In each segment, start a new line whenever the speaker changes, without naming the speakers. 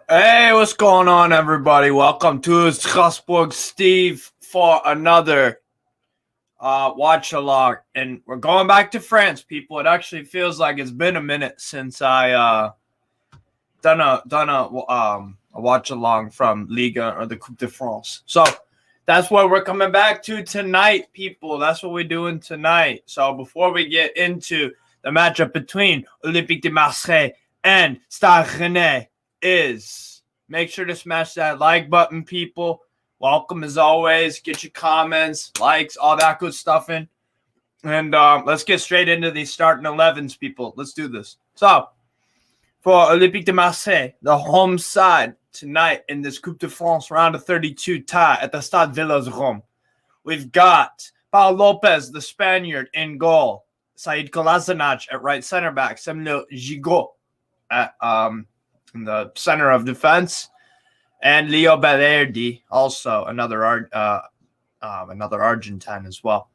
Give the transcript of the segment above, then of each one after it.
Hey, what's going on, everybody? Welcome to Strasbourg Steve for another watch along, and we're going back to France, people. It actually feels like it's been a minute since I done a watch along from Liga or the Coupe de France. So that's what we're coming back to tonight, people. That's what we're doing tonight. So before we get into the matchup between Olympique de Marseille and Stade Rennais, make sure to smash that like button, people. Welcome as always. Get your comments, likes, all that good stuff in. And let's get straight into these starting 11s, people. Let's do this. So, for Olympique de Marseille, the home side tonight in this Coupe de France Round of 32 tie at the Stade Vélodrome, we've got Paul Lopez, the Spaniard, in goal. Said Kolasinac at right center back. Samuel Gigot at in the center of defense, and Leo Balerdi, also another Argentine as well.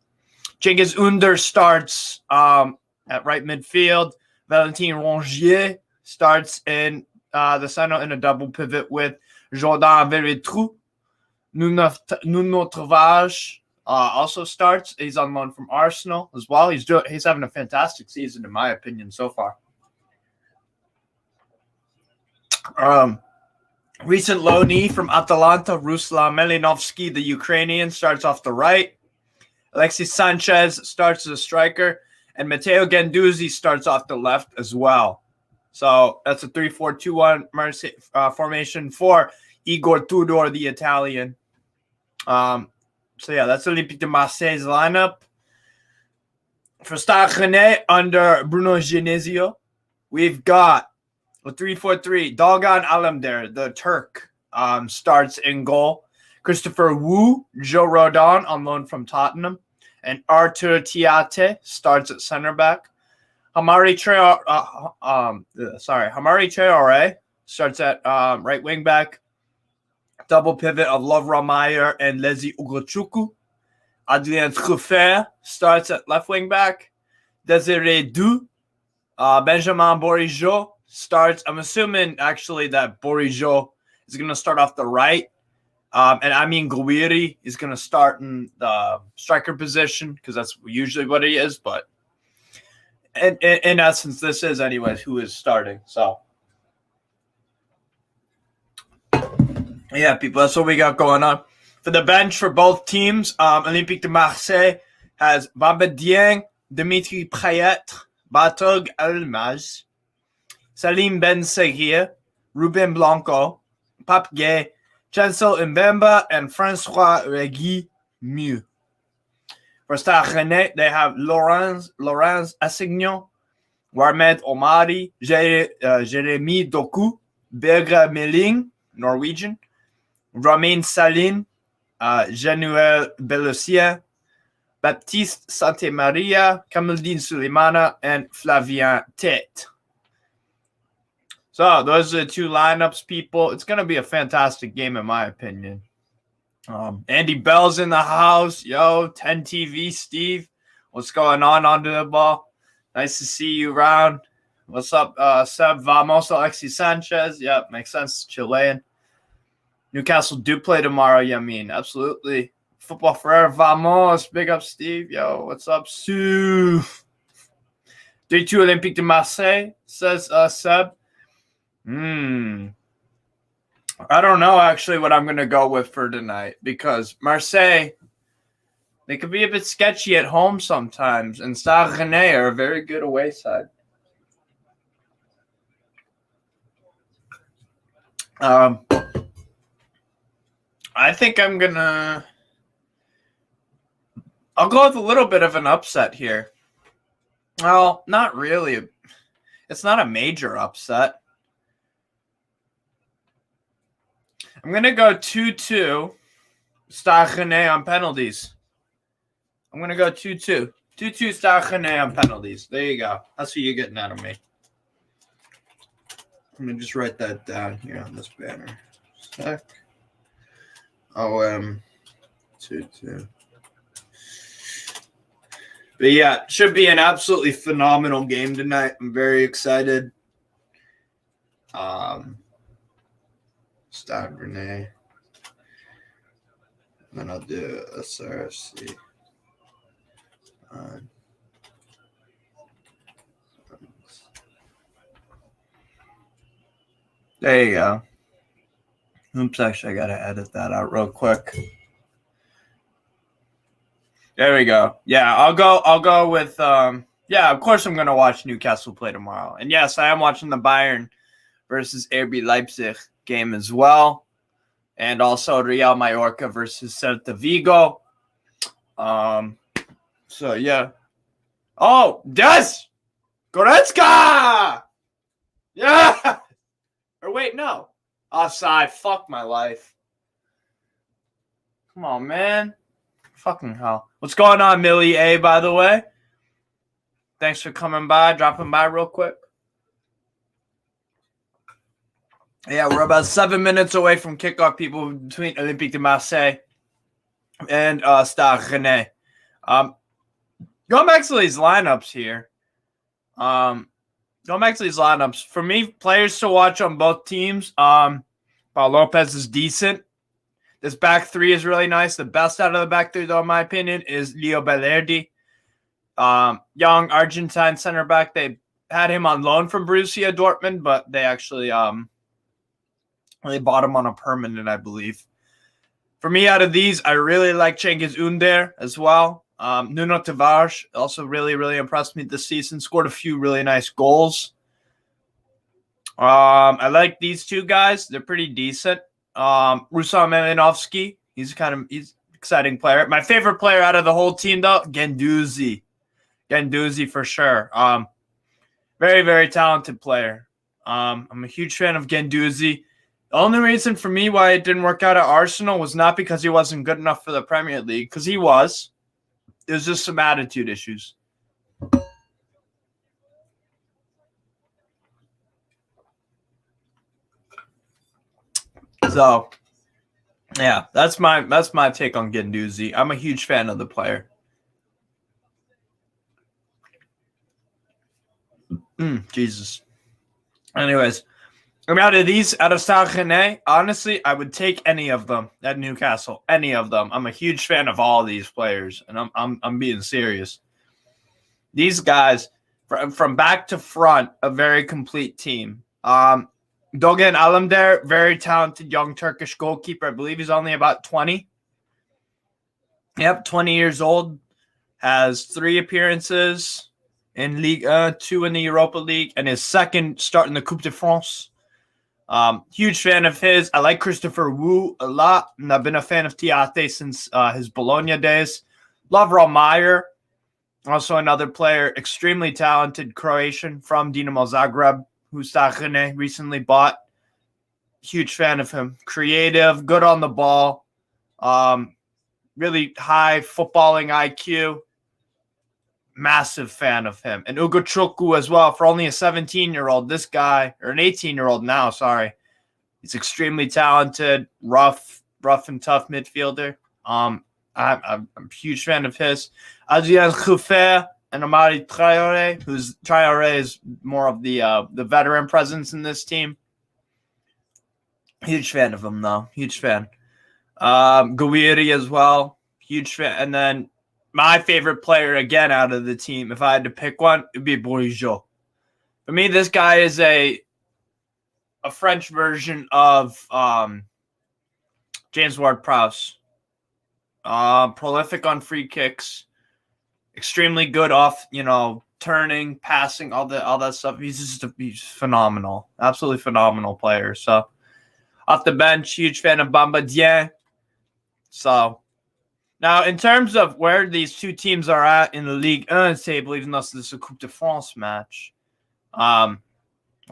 Cengiz Under starts at right midfield. Valentin Rongier starts in the center in a double pivot with Jordan Verretrou. Nuno Tavares also starts. He's on loan from Arsenal as well. He's having a fantastic season, in my opinion, so far. Recent loanee from Atalanta, Ruslan Malinovsky, the Ukrainian, starts off the right. Alexis Sanchez starts as a striker, and Matteo Guendouzi starts off the left as well. So that's a 3-4-2-1 formation for Igor Tudor, the Italian. That's Olympique de Marseille's lineup. For Stade Rennais under Bruno Genesio, we've got a 3-4-3. Dolgan Alemdar, the Turk, starts in goal. Christopher Wu, Joe Rodon on loan from Tottenham, and Artur Tiate starts at center back. Hamari Traore starts at right wing back. Double pivot of Lovro Mayer and Lezi Ugochukwu. Adrien Truffert starts at left wing back. Desiree Dou, Benjamin Bourigeaud starts. I'm assuming actually that Bourigeaud is going to start off the right. And Amin Gouiri is going to start in the striker position because that's usually what he is. But in essence, this is anyways who is starting. So, yeah, people, that's what we got going on. For the bench for both teams, Olympique de Marseille has Bamba Dieng, Dimitri Payet, Batog Elmaz, Salim Ben Seguir, Ruben Blanco, Pape Gay, Chancel Mbemba, and Francois Regui Mieux. For Stade Rennais, they have Laurence Assignon, Warmed Omari, Jeremy Doku, Berger Meling, Norwegian, Romain Salin, Januel Belocien, Baptiste Santemaria, Kamaldine Suleimana, and Flavien Tete. So those are the two lineups, people. It's going to be a fantastic game, in my opinion. Andy Bell's in the house. Yo, 10 TV, Steve. What's going on under the ball? Nice to see you around. What's up, Seb? Vamos, Alexis Sanchez. Yep, makes sense. Chilean. Newcastle do play tomorrow, Yamin. Absolutely. Football forever. Vamos. Big up, Steve. Yo, what's up, Sue? 3-2 Olympique de Marseille, says Seb. I don't know actually what I'm going to go with for tonight because Marseille, they could be a bit sketchy at home sometimes, and Stade Rennais are a very good away side. I think I'll go with a little bit of an upset here. Well, not really. It's not a major upset. I'm going to go 2-2 Stade Rennais on penalties. I'm going to go 2-2. 2-2 Stade Rennais on penalties. There you go. That's what you're getting out of me. Let me just write that down here on this banner. Sec. OM 2-2. But yeah, it should be an absolutely phenomenal game tonight. I'm very excited. Stade Rennais. Then I'll do SRC. There you go. Oops, actually, I gotta edit that out real quick. There we go. Yeah, I'll go with yeah, of course I'm gonna watch Newcastle play tomorrow. And yes, I am watching the Bayern versus RB Leipzig game as well. And also Real Mallorca versus Celta Vigo. So yeah. Oh, Des Goretzka! Yeah! Or wait, no. Offside. Fuck my life. Come on, man. Fucking hell. What's going on, Millie A, by the way? Thanks for coming by, dropping by real quick. Yeah, we're about 7 minutes away from kickoff, people, between Olympique de Marseille and Stade Rennais. Going back to these lineups here. Going back to these lineups. For me, players to watch on both teams. Paul Lopez is decent. This back three is really nice. The best out of the back three, though, in my opinion, is Leo Balerdi. Young Argentine center back. They had him on loan from Borussia Dortmund, but they actually they bought him on a permanent, I believe. For me, out of these, I really like Cengiz Ünder as well. Nuno Tavares also really, really impressed me this season. Scored a few really nice goals. I like these two guys. They're pretty decent. Ruslan Malinovsky, he's an exciting player. My favorite player out of the whole team, though, Guendouzi. Guendouzi for sure. Very, very talented player. I'm a huge fan of Guendouzi. The only reason for me why it didn't work out at Arsenal was not because he wasn't good enough for the Premier League, because he was. It was just some attitude issues. So, yeah, that's my take on Guendouzi. I'm a huge fan of the player. Jesus. Anyways, out of Stade Rennais, honestly, I would take any of them at Newcastle. Any of them. I'm a huge fan of all these players, and I'm being serious. These guys, from back to front, a very complete team. Dogan Alemdar, very talented young Turkish goalkeeper. I believe he's only about 20. Yep, 20 years old. Has 3 appearances in Ligue 1, 2 in the Europa League, and his second start in the Coupe de France. Huge fan of his. I like Christopher Wu a lot, and I've been a fan of Tiate since his Bologna days. Love Meyer, also another player, extremely talented Croatian from Dinamo Zagreb, who Stade Rennais recently bought. Huge fan of him. Creative, good on the ball, really high footballing IQ. Massive fan of him. And Ugo Chukwu as well, for only a 17-year-old. This guy, or an 18-year-old now, sorry. He's extremely talented, rough and tough midfielder. I'm a huge fan of his. Adrien Ruffert and Amari Traore, Traore is more of the veteran presence in this team. Huge fan of him, though. Huge fan. Gouiri as well. Huge fan. And then my favorite player, again, out of the team, if I had to pick one, it would be Bourigeaud. For me, this guy is a French version of James Ward-Prowse. Prolific on free kicks. Extremely good off, turning, passing, all that stuff. He's phenomenal. Absolutely phenomenal player. So, off the bench, huge fan of Bamba Dieng. So, now, in terms of where these two teams are at in the Ligue 1 table, even though this is a Coupe de France match, why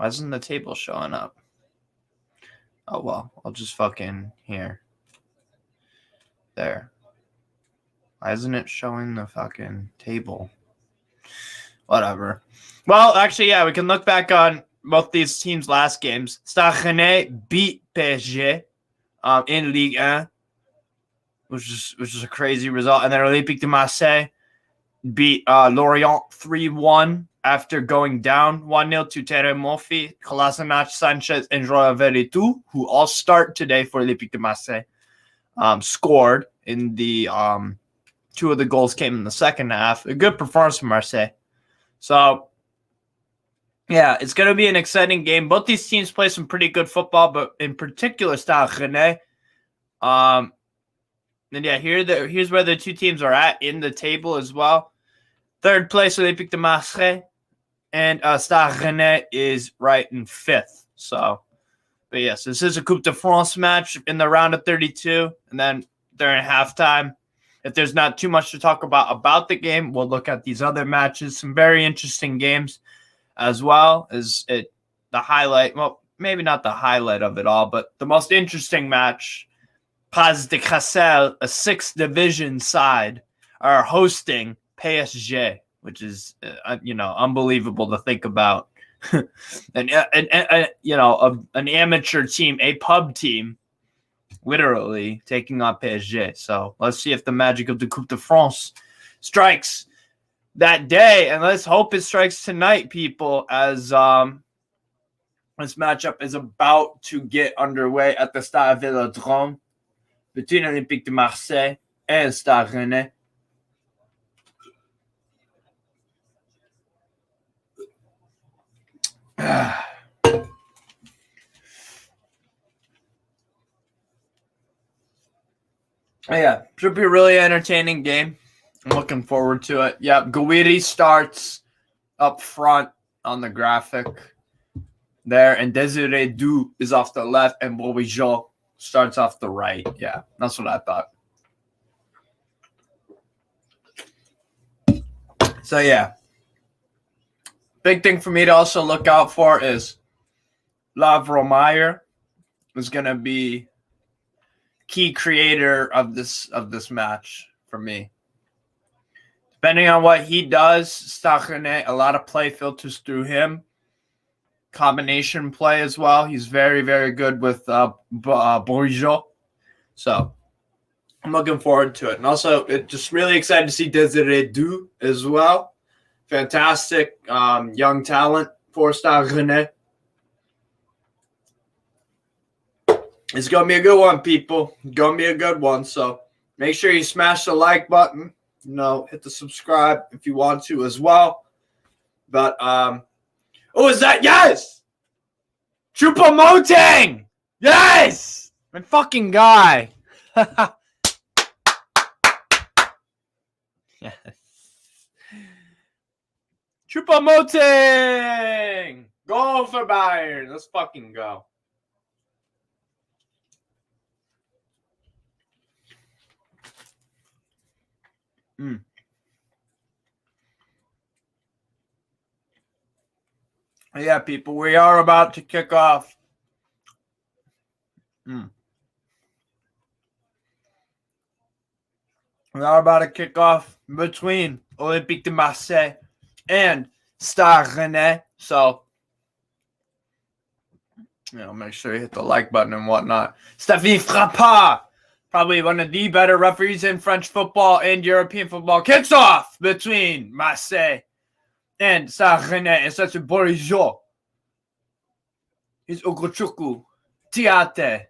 isn't the table showing up? Oh, well, I'll just fucking here. There. Why isn't it showing the fucking table? Whatever. Well, actually, yeah, we can look back on both these teams' last games. Stade Rennais beat PSG in Ligue 1. Which is a crazy result. And then Olympique de Marseille beat Lorient 3-1 after going down 1-0 to Terre Mofi, Kolasinac, Sanchez, and Joao Veretout, who all start today for Olympique de Marseille, scored in the 2 of the goals came in the second half. A good performance from Marseille. So, yeah, it's going to be an exciting game. Both these teams play some pretty good football, but in particular, Stade Rennais. And yeah, here's where the two teams are at in the table as well. Third place, Olympique de Marseille, and Stade Rennais is right in 5th. So, but yes, this is a Coupe de France match in the round of 32, and then during halftime, if there's not too much to talk about the game, we'll look at these other matches. Some very interesting games, as well as the highlight. Well, maybe not the highlight of it all, but the most interesting match. Pas de Cassel, a 6th division side, are hosting PSG, which is unbelievable to think about. an amateur team, a pub team, literally taking on PSG. So let's see if the magic of the Coupe de France strikes that day, and let's hope it strikes tonight, people, as this matchup is about to get underway at the Stade Vélodrome between Olympique de Marseille and Stade Rennais. Yeah, should be a really entertaining game. I'm looking forward to it. Yeah, Gouiri starts up front on the graphic there, and Desiree Du is off the left, and Bourigeau starts off the right. Yeah, that's what I thought. So, yeah. Big thing for me to also look out for is Lavro Meyer is going to be key creator of this match for me. Depending on what he does, Stade Rennais, a lot of play filters through him. Combination play as well. He's very, very good with Bourigeau. So I'm looking forward to it. And also, just really excited to see Desiree Du as well. Fantastic young talent for Stade Rennais. It's going to be a good one, people. It's going to be a good one. So make sure you smash the like button. Hit the subscribe if you want to as well. But, is that? Yes! Choupo-Moting! Yes! My fucking guy. Yes. Choupo-Moting! Go for Bayern. Let's fucking go. Yeah, people, we are about to kick off. We are about to kick off between Olympique de Marseille and Stade Rennais. So, make sure you hit the like button and whatnot. Stéphane Frappard, probably one of the better referees in French football and European football, kicks off between Marseille and Stade Rennais. And such a Bourigeau. He's Ogochukwu. Tiate.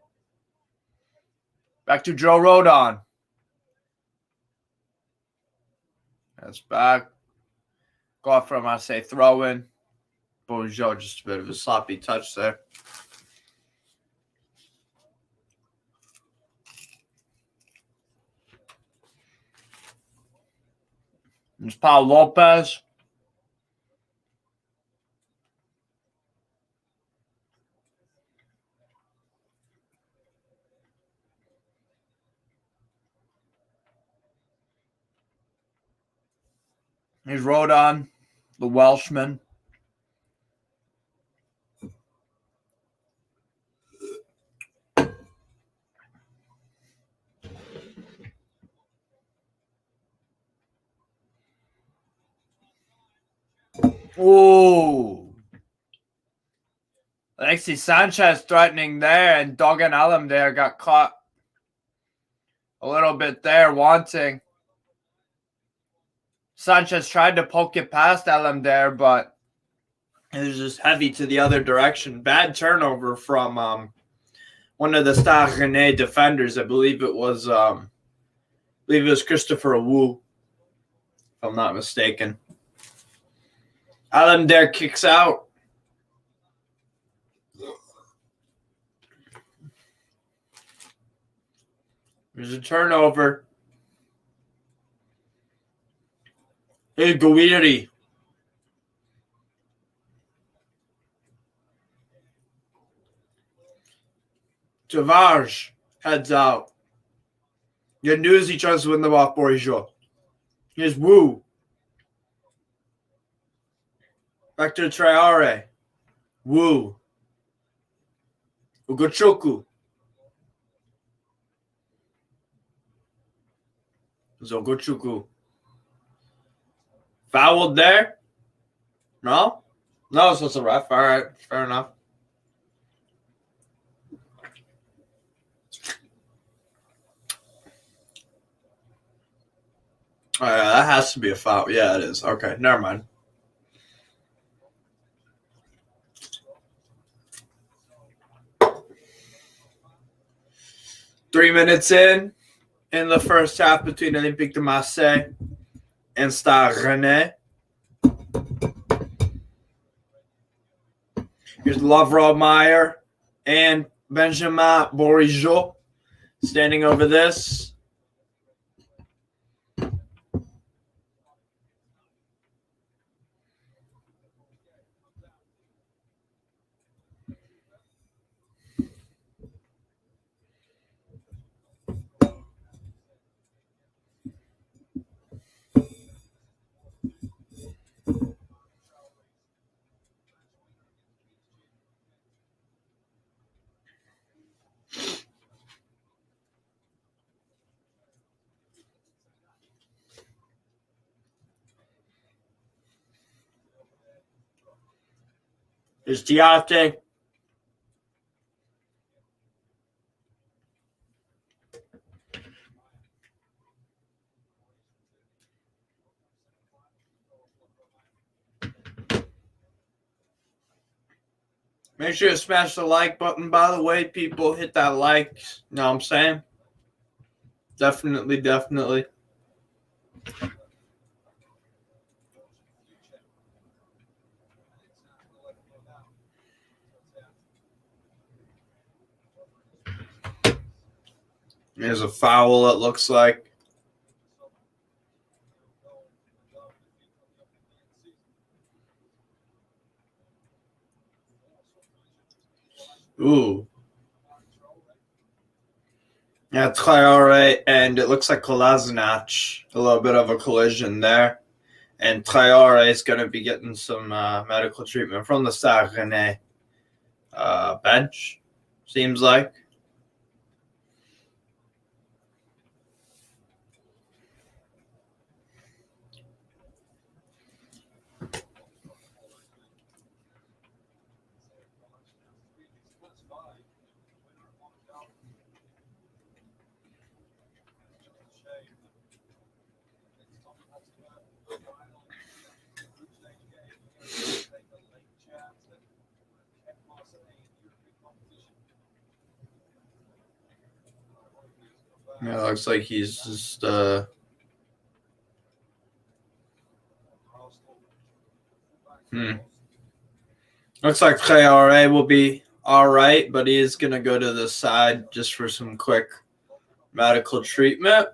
Back to Joe Rodon. That's back. Go off from Marseille. Throw in. Bourigeau, just a bit of a sloppy touch there. There's Paul Lopez. Here's Rodon, the Welshman. Ooh. Alexis Sanchez threatening there, and Dogan Allam there got caught a little bit there, wanting. Sanchez tried to poke it past Elam there, but it was just heavy to the other direction. Bad turnover from one of the Stade Rennais defenders. I believe it was Christopher Wu, if I'm not mistaken. Elam there kicks out. There's a turnover. Hey, Gouiri. Tavarj heads out. Yanuzi tries to win the ball for Bourigeau. Here's Wu. Back to Traore. Wu. Ugochukwu. Zogochukwu. Fouled there? No? No, it's just a ref. All right, fair enough. Oh, yeah, that has to be a foul. Yeah, it is. Okay, never mind. Three minutes in the first half between Olympique de Marseille and Stade Rennais. Here's Lavrov Meyer and Benjamin Bourigeau standing over this. There's Diate. Make sure to smash the like button, by the way, people. Hit that like. You know what I'm saying? Definitely. There's a foul, it looks like. Ooh. Yeah, Traore, and it looks like Kolasinac. A little bit of a collision there. And Traore is going to be getting some medical treatment from the Stade Rennais bench, seems like. Yeah, it looks like he's just Looks like Traore will be all right, but he is going to go to the side just for some quick medical treatment.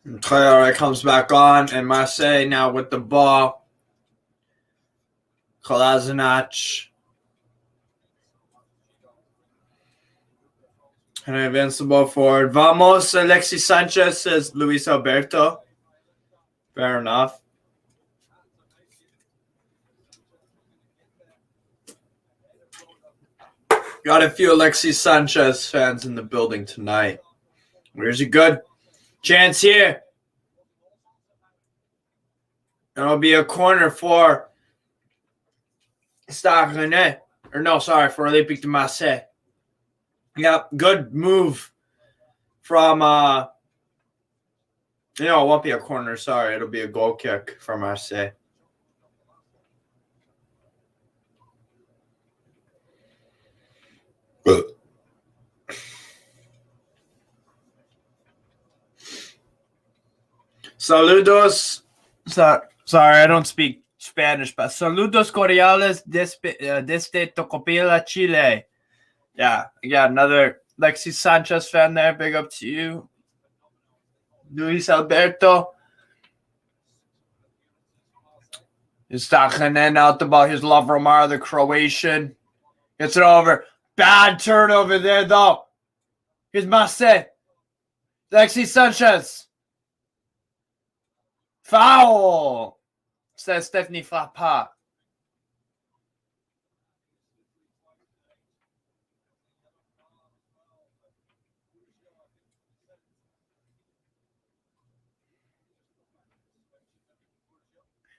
And Traore comes back on, and Marseille now with the ball. Kolasinac. And advance the ball forward. Vamos, Alexis Sanchez, says Luis Alberto. Fair enough. Got a few Alexis Sanchez fans in the building tonight. Where's a good chance here? It'll be a corner for Stade Rennais. Or no, sorry, for Olympique de Marseille. Yep, good move from, it won't be a corner, sorry. It'll be a goal kick from Marseille. Saludos. Sorry, I don't speak Spanish, but saludos cordiales desde Tocopilla, Chile. Yeah, another Alexis Sanchez fan there. Big up to you. Luis Alberto. He's talking out about his love Romar, the Croatian. Gets it over. Bad turnover there, though. Here's Marseille. Alexis Sanchez. Foul, says Stephanie Frappard.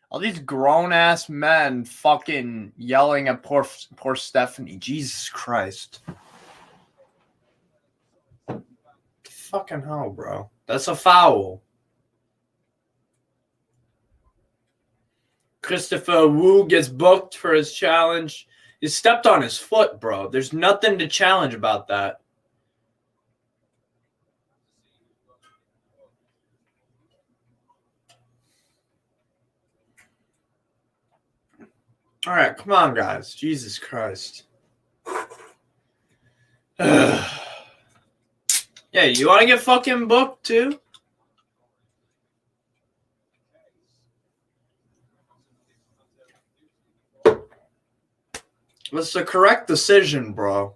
All these grown-ass men fucking yelling at poor Stephanie. Jesus Christ. Fucking hell, bro. That's a foul. Christopher Wu gets booked for his challenge. He stepped on his foot, bro. There's nothing to challenge about that. All right, come on, guys. Jesus Christ. Yeah, you want to get fucking booked, too? It's the correct decision, bro.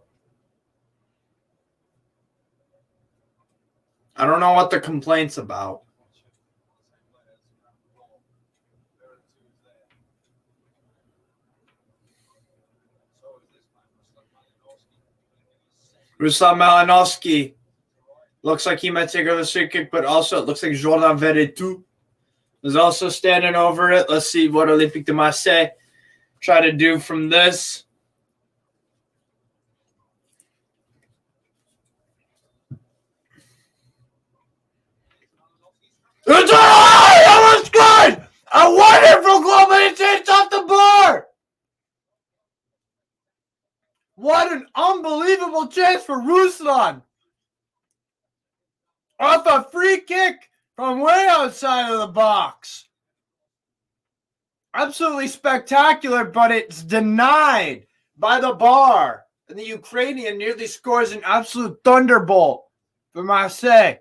I don't know what the complaint's about. Ruslan Malinowski. Looks like he might take over the free kick, but also it looks like Jordan Veretout is also standing over it. Let's see what Olympique de Marseille try to do from this. That was good! A wonderful goal, but it takes off the bar! What an unbelievable chance for Ruslan! Off a free kick from way outside of the box. Absolutely spectacular, but it's denied by the bar. And the Ukrainian nearly scores an absolute thunderbolt for Marseille.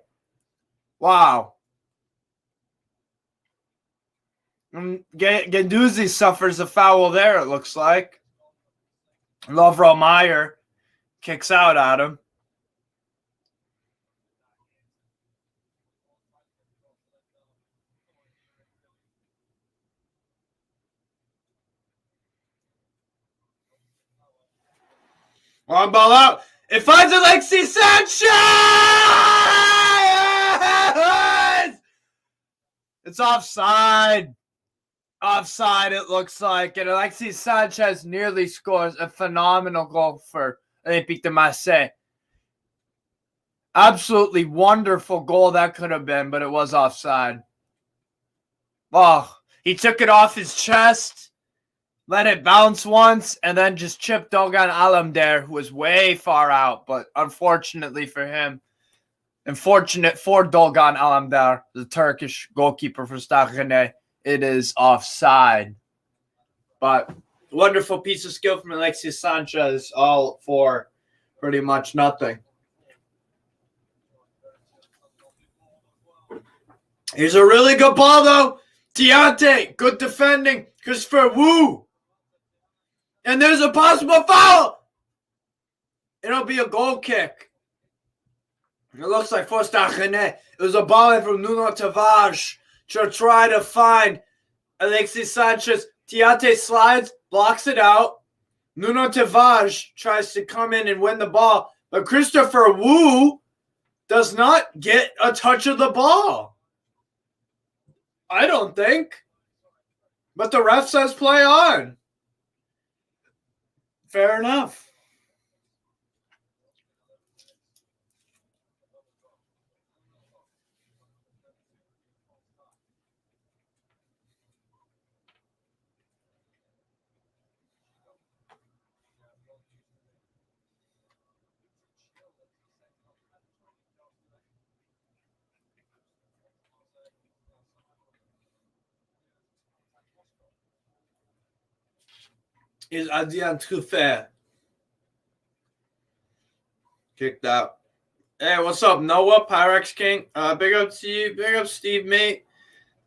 Wow. Gendouzi suffers a foul there, it looks like. Lovro Meyer kicks out at him. One ball out. It finds Alexis Sanchez! It's offside. Offside, it looks like. And Alexis Sanchez nearly scores a phenomenal goal for Olympique de Marseille. Absolutely wonderful goal that could have been, but it was offside. Oh, he took it off his chest, let it bounce once, and then just chipped Doğan Alemdar, who was way far out. But unfortunately for him, unfortunate for Doğan Alemdar, the Turkish goalkeeper for Stade Rennais, it is offside. But wonderful piece of skill from Alexis Sanchez, all for pretty much nothing. Here's a really good ball, though. Tiante, good defending. Christopher Wu. And there's a possible foul. It'll be a goal kick. It looks like for Stade Rennais. It was a ball in from Nuno Tavares to try to find Alexis Sanchez. Tiante slides, blocks it out. Nuno Tavares tries to come in and win the ball. But Christopher Wu does not get a touch of the ball. I don't think. But the ref says play on. Fair enough. Is Adrien Truffert kicked out? Hey, what's up, Noah, Pyrex King? Big up to you. Big up, Steve, mate.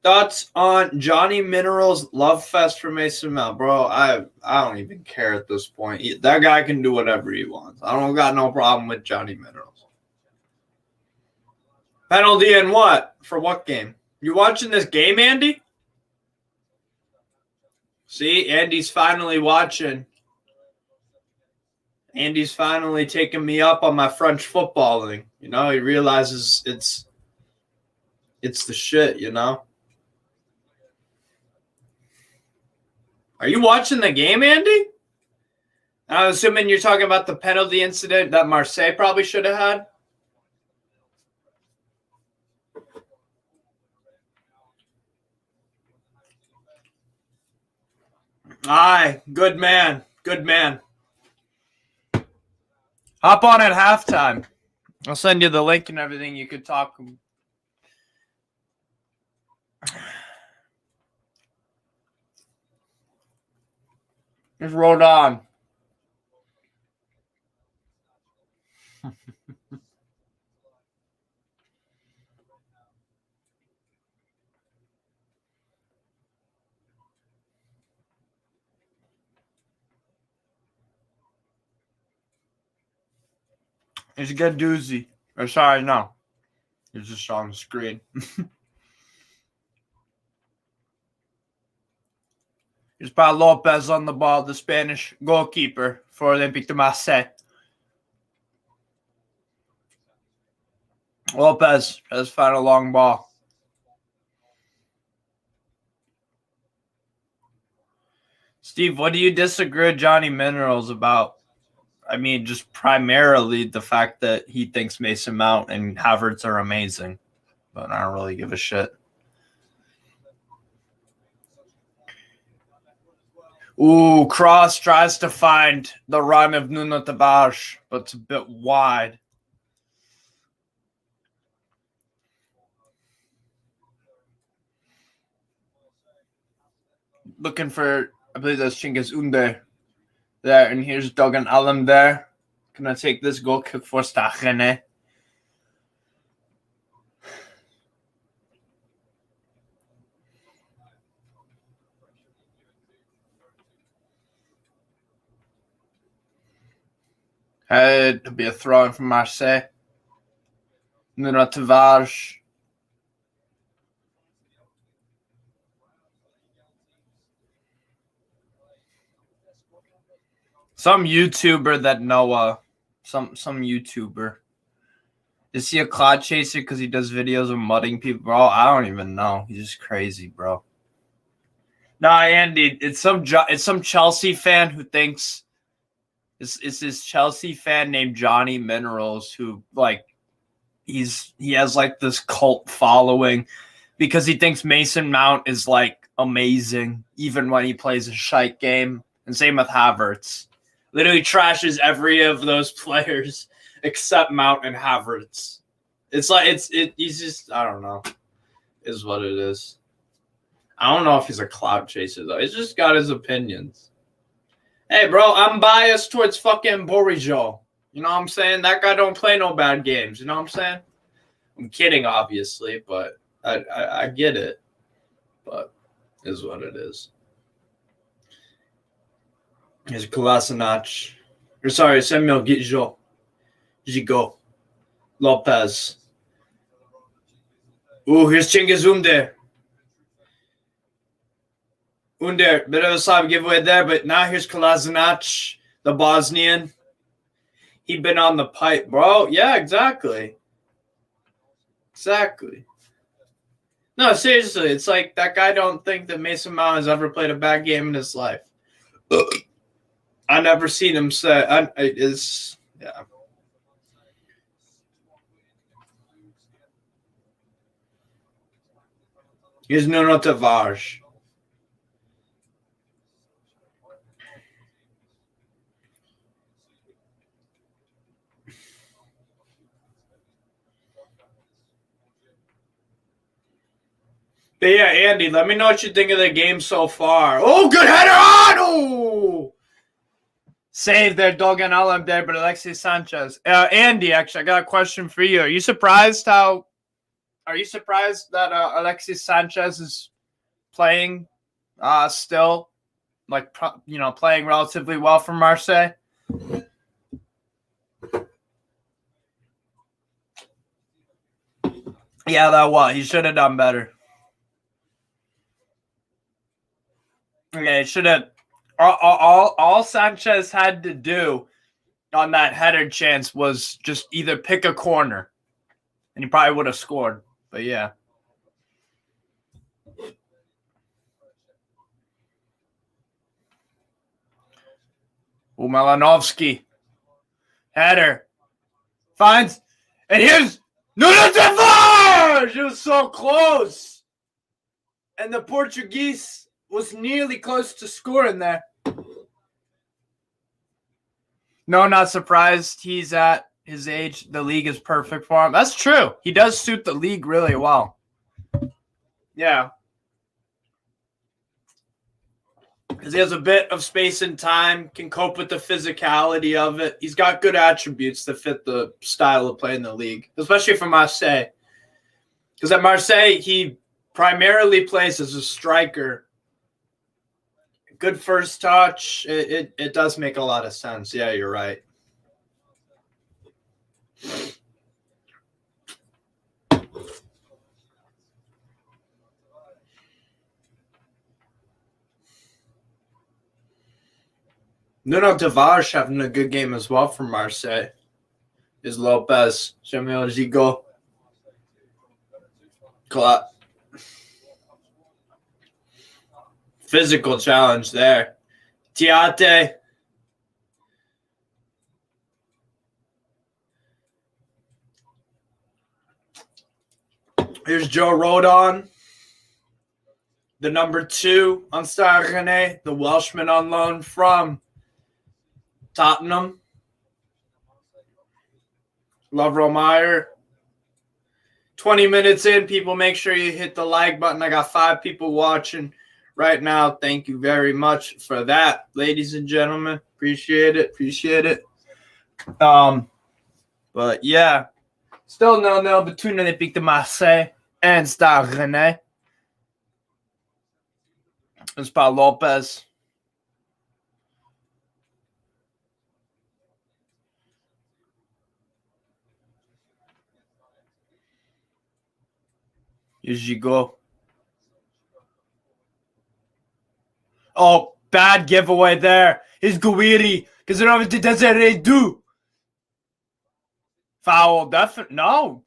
Thoughts on Johnny Minerals' love fest for Mason Mount? Bro, I don't even care at this point. That guy can do whatever he wants. I don't got no problem with Johnny Minerals. Penalty in what? For what game? You watching this game, Andy? See, Andy's finally watching. Andy's finally taking me up on my French footballing. You know, he realizes it's the shit, you know? Are you watching the game, Andy? I'm assuming you're talking about the penalty incident that Marseille probably should have had. Aye, good man. Good man. Hop on at halftime. I'll send you the link and everything. You could talk. Just rolled on. It's a good doozy. Or sorry, no. It's just on the screen. It's by Lopez on the ball, the Spanish goalkeeper for Olympique de Marseille. Lopez has found a long ball. Steve, what do you disagree with Johnny Minerals about? I mean, just primarily the fact that he thinks Mason Mount and Havertz are amazing. But I don't really give a shit. Ooh, Cross tries to find the run of Nuno Tavares, but it's a bit wide. Looking for, I believe that's Cengiz Ünder there, and here's Dogan Alem there. Gonna take this goal kick for Stade Rennais. Had to be a throw in from Marseille. Nuno Tavares. Some YouTuber that Noah, some YouTuber. Is he a cloud chaser because he does videos of mudding people? Bro, I don't even know. He's just crazy, bro. Nah, Andy, it's some Chelsea fan who thinks it's this Chelsea fan named Johnny Minerals who like he has like this cult following because he thinks Mason Mount is like amazing even when he plays a shite game. And same with Havertz. Literally trashes every of those players except Mount and Havertz. It's like he's just, I don't know. Is what it is. I don't know if he's a cloud chaser though. He's just got his opinions. Hey bro, I'm biased towards fucking Bourigeau. You know what I'm saying? That guy don't play no bad games. You know what I'm saying? I'm kidding, obviously, but I get it. But is what it is. Here's Kolasinac. Or sorry, Samuel Gigot. Lopez. Ooh, here's Cengiz Ünder. Ünder, bit of a slap giveaway there, but now here's Kolasinac, the Bosnian. He'd been on the pipe, bro. Yeah, exactly. Exactly. No, seriously, it's like that guy don't think that Mason Mount has ever played a bad game in his life. I never seen him say yeah. Here's Nuno Tavares. But yeah, Andy, let me know what you think of the game so far. Oh, good header on! Oh! Save there, Dogan Alam there, but Alexis Sanchez. Andy, actually, I got a question for you. Are you surprised that Alexis Sanchez is playing still, like, playing relatively well for Marseille? Yeah, that was. He should have done better. Okay, should have. All Sanchez had to do on that header chance was just either pick a corner, and he probably would have scored. But yeah. Malinovsky. Header. Finds. And here's Nuno Tavares! It was so close. And the Portuguese was nearly close to scoring there. No, not surprised. He's at his age. The league is perfect for him. That's true. He does suit the league really well. Yeah. Because he has a bit of space and time, can cope with the physicality of it. He's got good attributes that fit the style of play in the league, especially for Marseille. Because at Marseille, he primarily plays as a striker. Good first touch. It does make a lot of sense. Yeah, you're right. Nuno Tavares having a good game as well for Marseille. Is Lopez. Samuel Gigot. Physical challenge there. Tiate. Here's Joe Rodon, the number 2 on Stade Rennais, the Welshman on loan from Tottenham. Love Romeyer. 20 minutes in, people, make sure you hit the like button. I got 5 people watching right now. Thank you very much for that, ladies and gentlemen. Appreciate it. But yeah, still 0-0 between Olympique de Marseille and Stade Rennais. It's Paul Lopez. Here's Gigot. Oh, bad giveaway there. Here's Guiri. Because it doesn't do. Foul, definitely. No.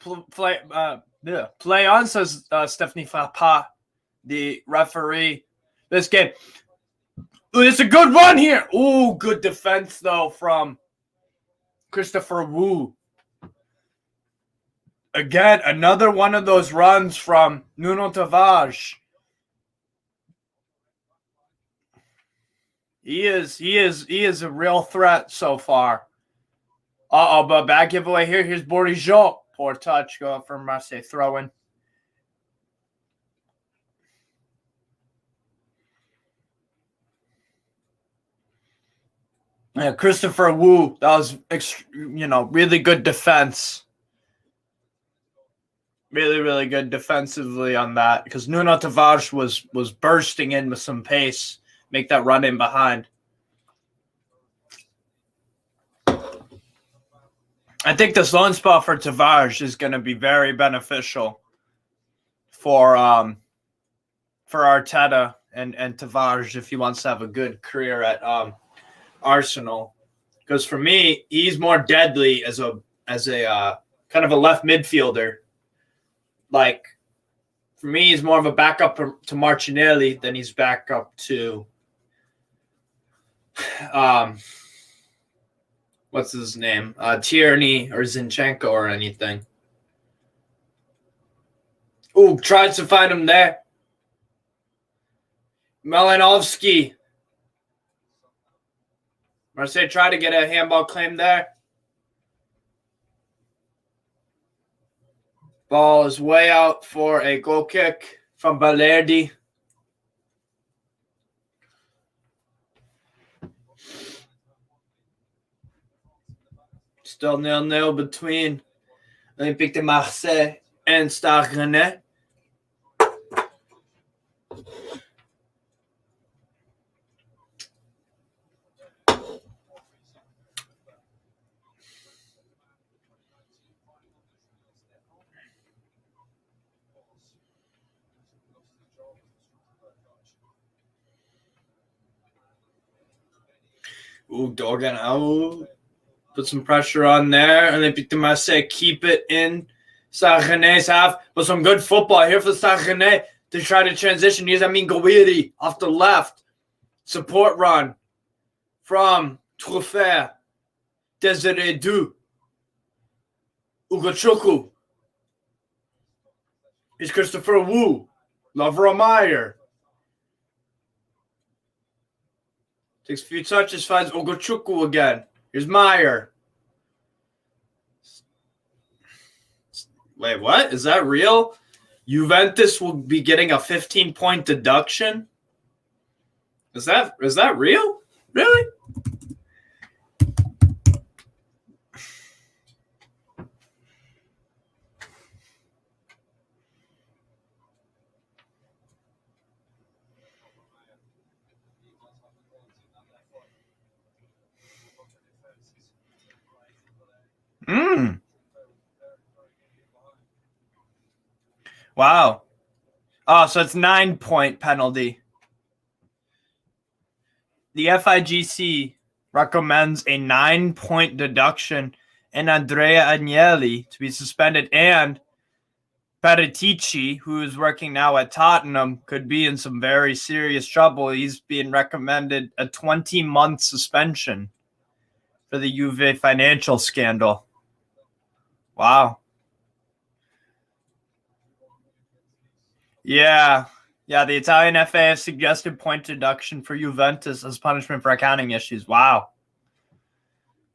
Play on, says Stephanie Fapa, the referee. This game. It's a good run here. Oh, good defense, though, from Christopher Wu. Again, another one of those runs from Nuno Tavares. He is a real threat so far. But bad giveaway here. Here's Bourigeaud. Poor touch. Go up from Marseille. Throw in. Yeah, Christopher Wu. That was, really good defense. Really, really good defensively on that, because Nuno Tavares was bursting in with some pace. Make that run in behind. I think this loan spot for Tavares is going to be very beneficial for Arteta and Tavares if he wants to have a good career at Arsenal. Because for me, he's more deadly as a kind of a left midfielder. Like, for me, he's more of a backup to Martinelli than he's backup to What's his name? Tierney or Zinchenko or anything. Ooh, tries to find him there. Malinovsky. Marseille tried to get a handball claim there. Ball is way out for a goal kick from Balerdi. Still 0-0 between Olympique de Marseille and Stade Rennais. Ooh, Dorgan out. Put some pressure on there. Olympique de Marseille keep it in Stade Rennais' half. But some good football here for Stade Rennais to try to transition. Here's Amin Gouiri off the left. Support run from Truffert. Desiree Du. Ugochukwu. Here's Christopher Wu. Lovro Meyer. Takes a few touches, finds Ugochukwu again. Here's Meyer. Wait, what? Is that real? Juventus will be getting a 15-point deduction? Is that real? Really? Wow. Oh, so it's 9-point penalty. The FIGC recommends a 9-point deduction in Andrea Agnelli to be suspended, and Paratici, who is working now at Tottenham, could be in some very serious trouble. He's being recommended a 20-month suspension for the Juve financial scandal. Wow. Yeah, the Italian FA has suggested point deduction for Juventus as punishment for accounting issues. Wow.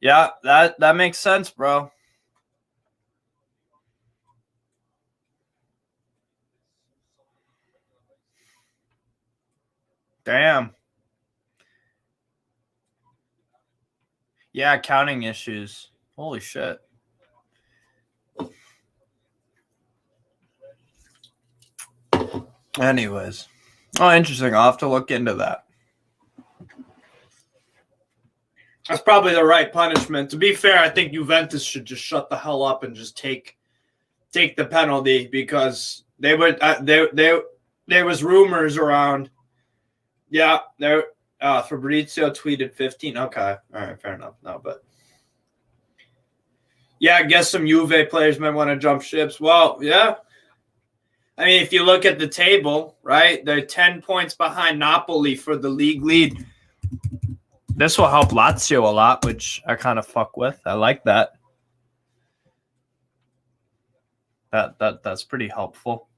Yeah, that makes sense, bro. Damn. Yeah, accounting issues. Holy shit. Anyways. Oh, interesting. I'll have to look into that. That's probably the right punishment. To be fair, I think Juventus should just shut the hell up and just take the penalty, because there was rumors around. Yeah, Fabrizio tweeted 15. Okay, all right, fair enough. No, but yeah, I guess some Juve players might want to jump ships. Well, yeah. I mean, if you look at the table, right, they're 10 points behind Napoli for the league lead. This will help Lazio a lot, which I kind of fuck with. I like that. That's pretty helpful.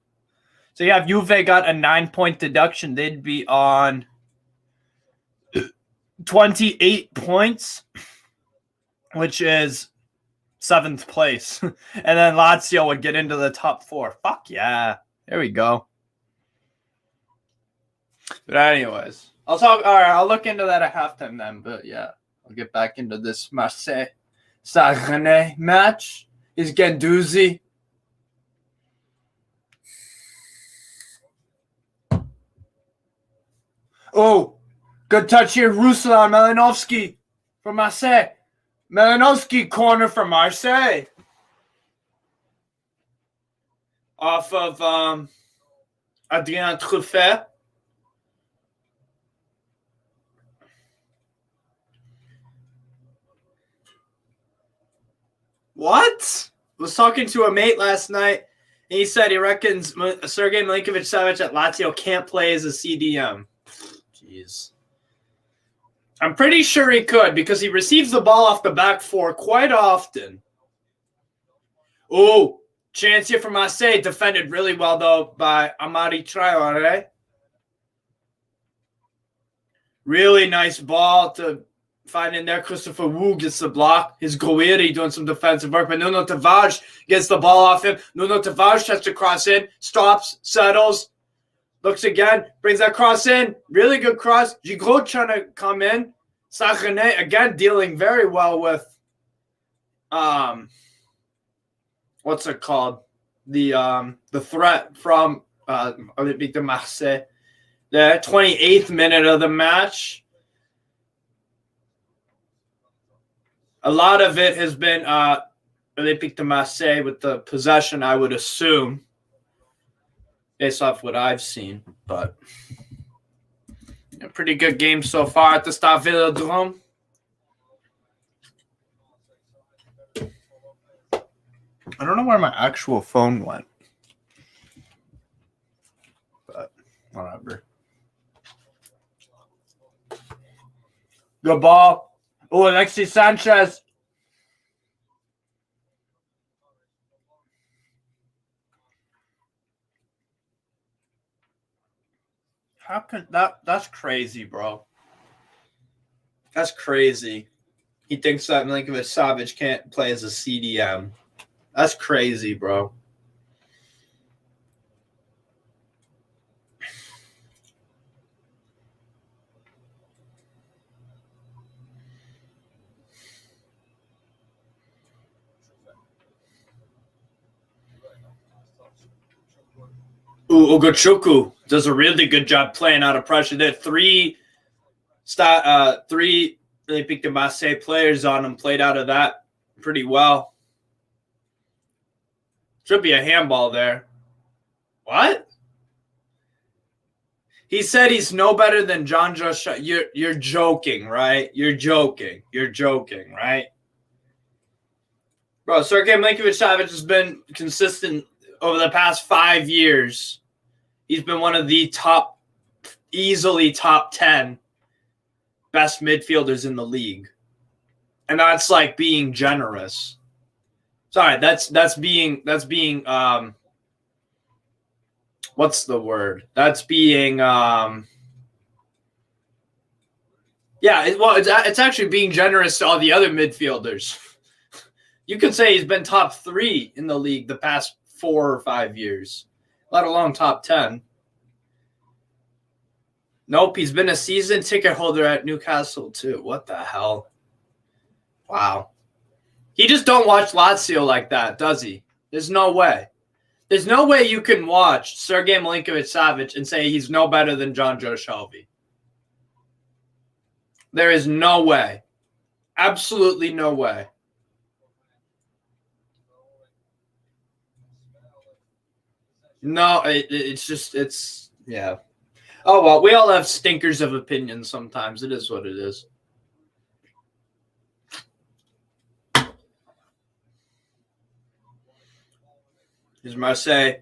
So yeah, if Juve got a 9-point deduction, they'd be on 28 points, which is 7th place. And then Lazio would get into the top 4. Fuck yeah. There we go. But anyways, I'll look into that at halftime then. But yeah, I'll get back into this Marseille Stade Rennais match. Is Guendouzi. Oh, good touch here. Ruslan Malinovsky from Marseille. Malinovsky corner from Marseille. Off of Adrien Truffert. What? I was talking to a mate last night, and he said he reckons Sergei Milinkovic-Savic at Lazio can't play as a CDM. Jeez. I'm pretty sure he could because he receives the ball off the back four quite often. Oh, chance here for Marseille. Defended really well, though, by Amari Traore. Really nice ball to find in there. Christopher Wu gets the block. His Gouiri doing some defensive work, but Nuno Tavares gets the ball off him. Nuno Tavares tries to cross in, stops, settles, looks again, brings that cross in. Really good cross. Gigot trying to come in. Stade Rennais again dealing very well with what's it called? The threat from Olympique de Marseille. The 28th minute of the match. A lot of it has been Olympique de Marseille with the possession, I would assume, based off what I've seen. But a pretty good game so far at the Stade Vélodrome. I don't know where my actual phone went. But whatever. Good ball. Oh, Alexis Sanchez. How can that's crazy, bro. That's crazy. He thinks that Milinkovic-Savic can't play as a CDM. That's crazy, bro. Ugochukwu does a really good job playing out of pressure. There are three Olympique de Marseille players on him, played out of that pretty well. Should be a handball there. What? He said he's no better than John Josh. You're joking, right? You're joking, right? Bro, Sergei Milinkovic-Savic has been consistent over the past 5 years. He's been one of the easily top 10 best midfielders in the league. And that's like being generous. Sorry, that's being what's the word? That's being it's actually being generous to all the other midfielders. You could say he's been top 3 in the league the past 4 or 5 years, let alone top 10. Nope, he's been a season ticket holder at Newcastle too. What the hell? Wow. He just don't watch Lazio like that, does he? There's no way. There's no way you can watch Sergei Milinkovic-Savic and say he's no better than Jonjo Shelvey. There is no way. Absolutely no way. No, it's yeah. Oh, well, we all have stinkers of opinions sometimes. It is what it is. Here's Marseille.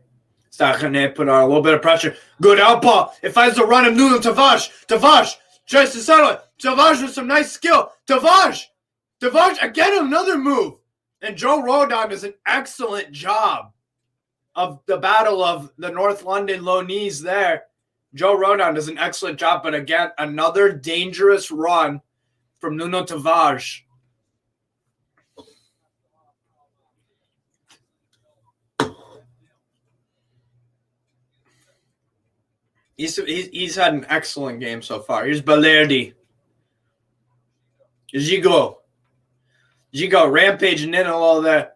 Stade Rennais put on a little bit of pressure. Good out ball. It finds the run of Nuno Tavares. Tavares tries to settle it. Tavares with some nice skill. Tavares again, another move. And Joe Rodon does an excellent job of the battle of the North London loanees there. Joe Rodon does an excellent job, but again, another dangerous run from Nuno Tavares. He's had an excellent game so far. Here's Balerdi. Gigot rampaging in a little there.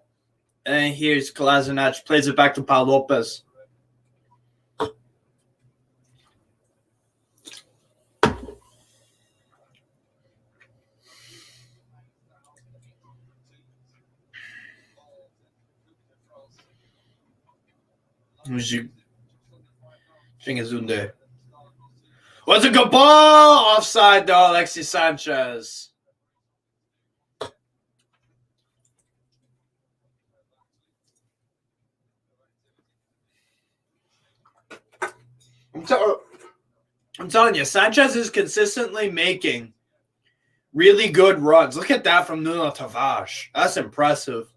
And here's Kolasinac. Plays it back to Paul Lopez. What's a good ball? Offside though, Alexis Sanchez. I'm telling you, Sanchez is consistently making Really good runs. Look at that from Nuno Tavares. That's impressive.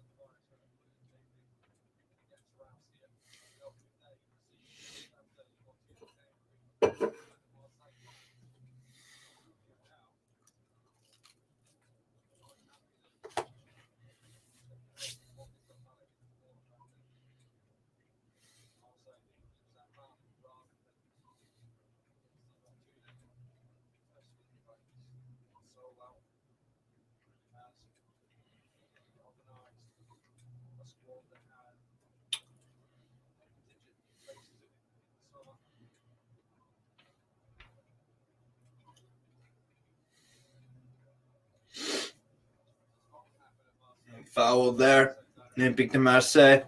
Foul there. Olympique de Marseille.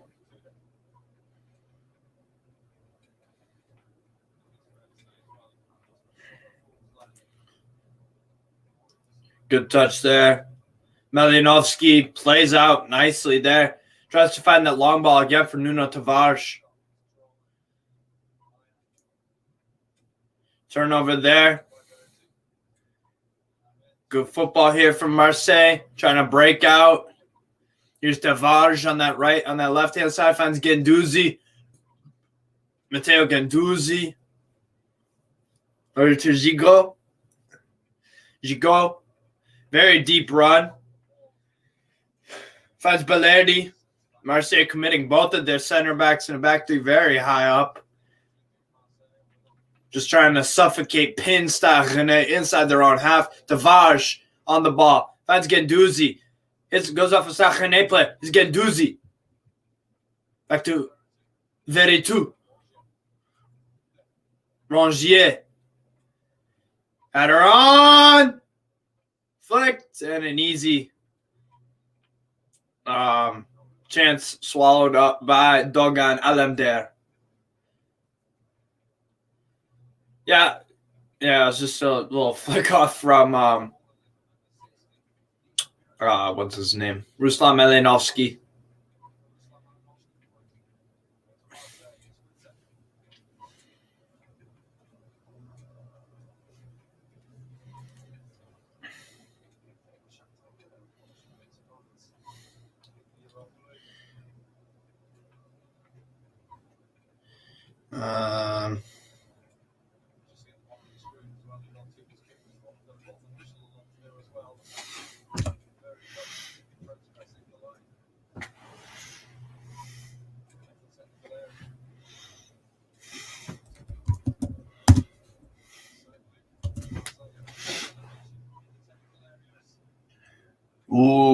Good touch there. Malinovsky plays out nicely there. Tries to find that long ball again for Nuno Tavares. Turnover there. Good football here from Marseille. Trying to break out. Here's Tavares on that left-hand side. Finds Guendouzi. Matteo Guendouzi. Over to Gigot. Gigot. Very deep run. Finds Balerdi. Marseille committing both of their center backs in the back three very high up. Just trying to suffocate pin Stade Rennais inside their own half. Tavares on the ball. Finds Guendouzi. Goes off a Stade Rennais play. It's Guendouzi. Back to Veretout. Rongier. Had her on. Flicked. And an easy chance swallowed up by Dogan Alemdar. Yeah, it's just a little flick off from what's his name? Ruslan Malinovsky.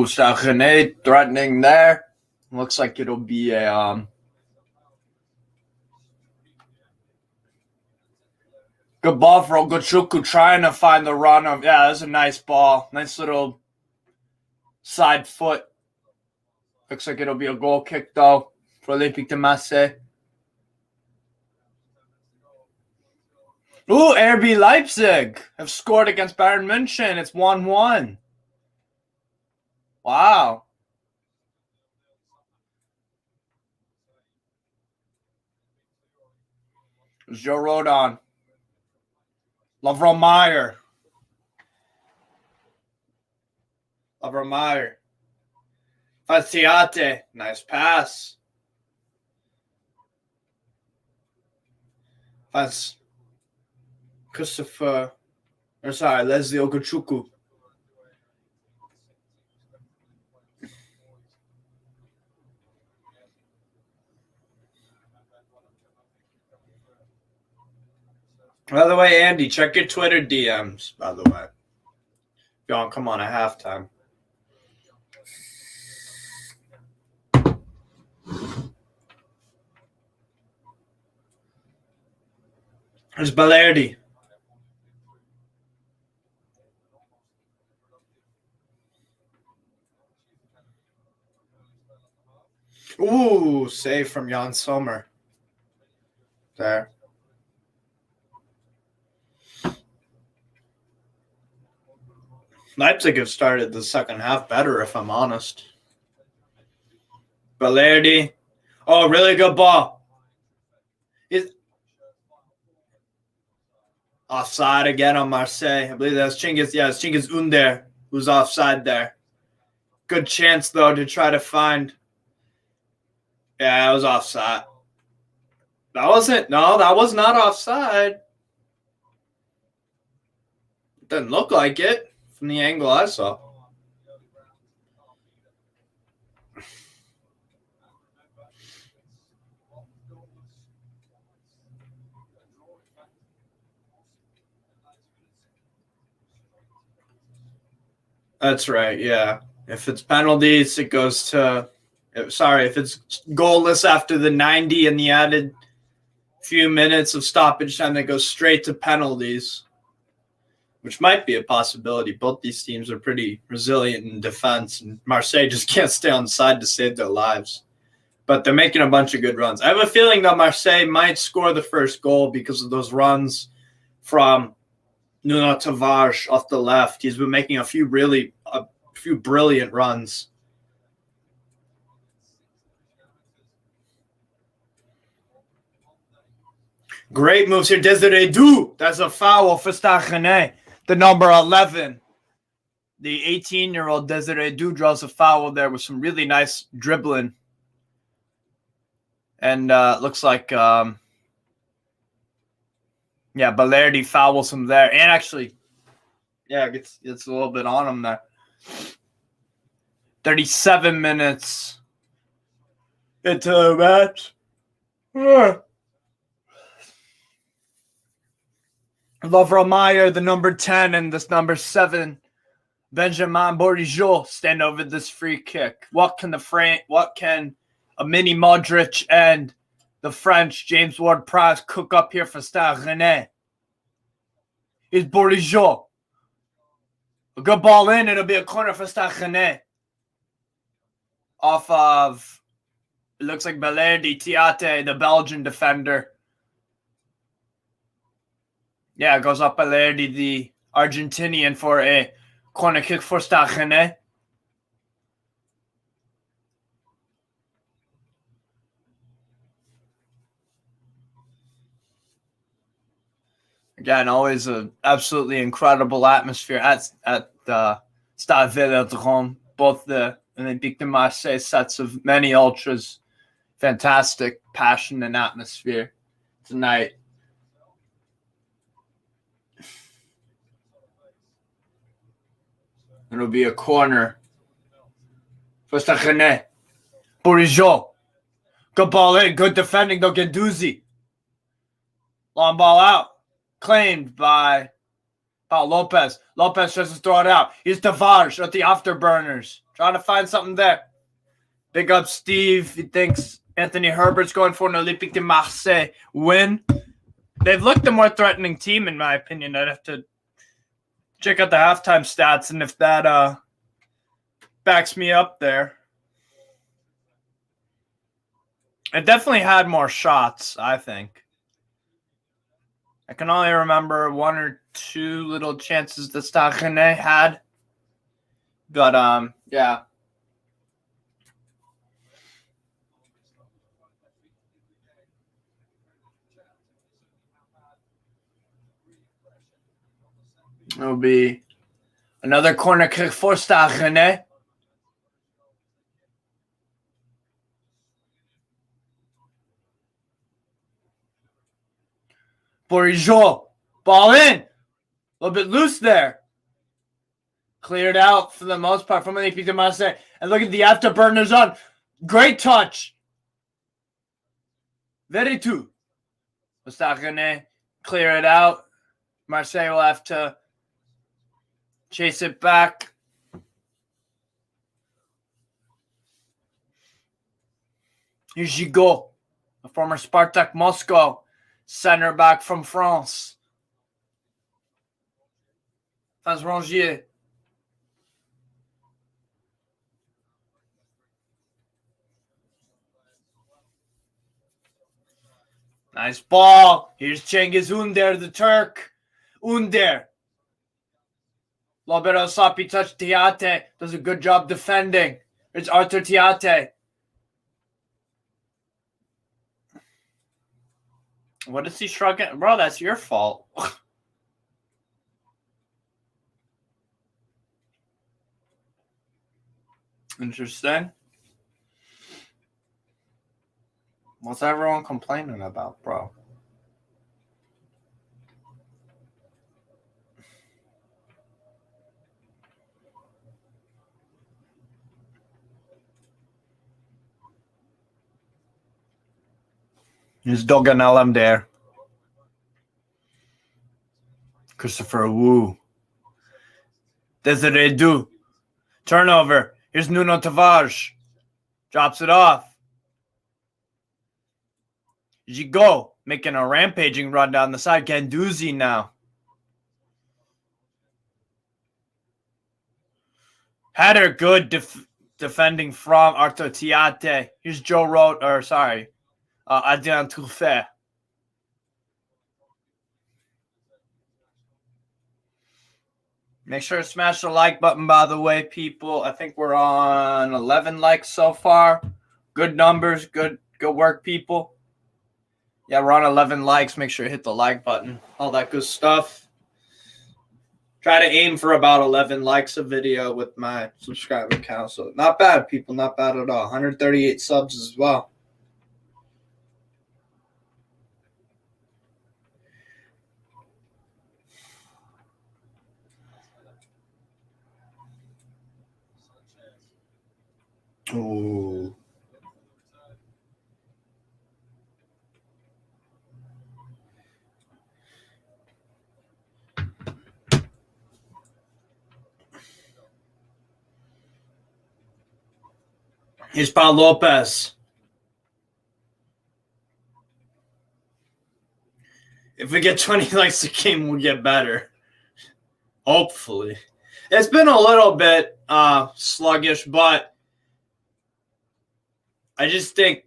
Stade Rennais threatening there. Looks like it'll be a good ball for Ogochukwu trying to find the run of. Yeah, that's a nice ball. Nice little side foot. Looks like it'll be a goal kick though for Olympique de Marseille. RB Leipzig have scored against Bayern München. It's 1-1. Wow. Joe Rodon. Lavromeyer. Faziate. Nice pass. That's Leslie Ogochukwu. By the way, Andy, check your Twitter DMs, by the way. If you want to come on at halftime. There's Balerdi. Save from Jan Sommer. There. Leipzig have started the second half better, if I'm honest. Balerdi. Oh, really good ball. Offside again on Marseille. I believe that's Cengiz. Yeah, it's Cengiz Under who's offside there. Good chance, though, to try to find. Yeah, it was offside. That wasn't. No, that was not offside. Didn't look like it from the angle I saw. That's right, yeah. If it's penalties, it goes to if it's goalless after the 90 and the added few minutes of stoppage time, that goes straight to penalties, which might be a possibility. Both these teams are pretty resilient in defense, and Marseille just can't stay on side to save their lives. But they're making a bunch of good runs. I have a feeling that Marseille might score the first goal because of those runs from Nuno Tavares off the left. He's been making a few brilliant runs. Great moves here. Desiree Dou. That's a foul for Stade Rennais. The number 11. The 18-year-old Desiree Dou draws a foul there with some really nice dribbling. And looks like, Balerdi fouls him there. And actually, gets a little bit on him there. 37 minutes into the match. Lovromayer, the number 10, and this number 7, Benjamin Bourigeaud, stand over this free kick. What can a mini Modric and the French James Ward-Prowse cook up here for Stade Rennais? It's Bourigeaud. A good ball in, it'll be a corner for Stade Rennais. Off of, it looks like Balerdi Tiate, the Belgian defender. Yeah, it goes up Balerdi, the Argentinian, for a corner kick for Stade Rennais. Again, always an absolutely incredible atmosphere at the Stade Vélodrome. Both the Olympique de Marseille sets of many ultras. Fantastic passion and atmosphere tonight. It'll be a corner for Stade Rennais. Bourigeaud. Good ball in. Good defending, though. Guendouzi. Long ball out. Claimed by Paul Lopez. Lopez tries to throw it out. Here's Tavares at the afterburners. Trying to find something there. Big up Steve. He thinks Anthony Herbert's going for an Olympique de Marseille win. They've looked the more threatening team, in my opinion. I'd have to check out the halftime stats, and if that backs me up there. It definitely had more shots, I think. I can only remember one or two little chances that Stade Rennais had. But, yeah. It'll be another corner kick for Stade Rennais. Bourigeaud, ball in. A little bit loose there. Cleared out for the most part from Olympique de Marseille. And look at the afterburners on. Great touch. Very two. Stade Rennais clear it out. Marseille will have to chase it back. Here's Gigot, a former Spartak Moscow center back from France. That's Rongier. Nice ball. Here's Cengiz Ünder, the Turk. Ünder. Lobero Sapi touched Tiate. Does a good job defending. It's Arthur Tiate. What is he shrugging? Bro, that's your fault. Interesting. What's everyone complaining about, bro? Here's Dogan LM there. Christopher Wu. Desiree Du. Turnover. Here's Nuno Tavares. Drops it off. Gigot making a rampaging run down the side. Ganduzi now. Header good defending from Arthur Tiate. Here's Adrian Truffet. Make sure to smash the like button, by the way, people. I think we're on 11 likes so far. Good numbers. Good work, people. Yeah, we're on 11 likes. Make sure to hit the like button. All that good stuff. Try to aim for about 11 likes a video with my subscriber count. So not bad, people. Not bad at all. 138 subs as well. Ooh. Here's Paul Lopez. If we get 20 likes a game, we'll get better. Hopefully. It's been a little bit sluggish, but I just think,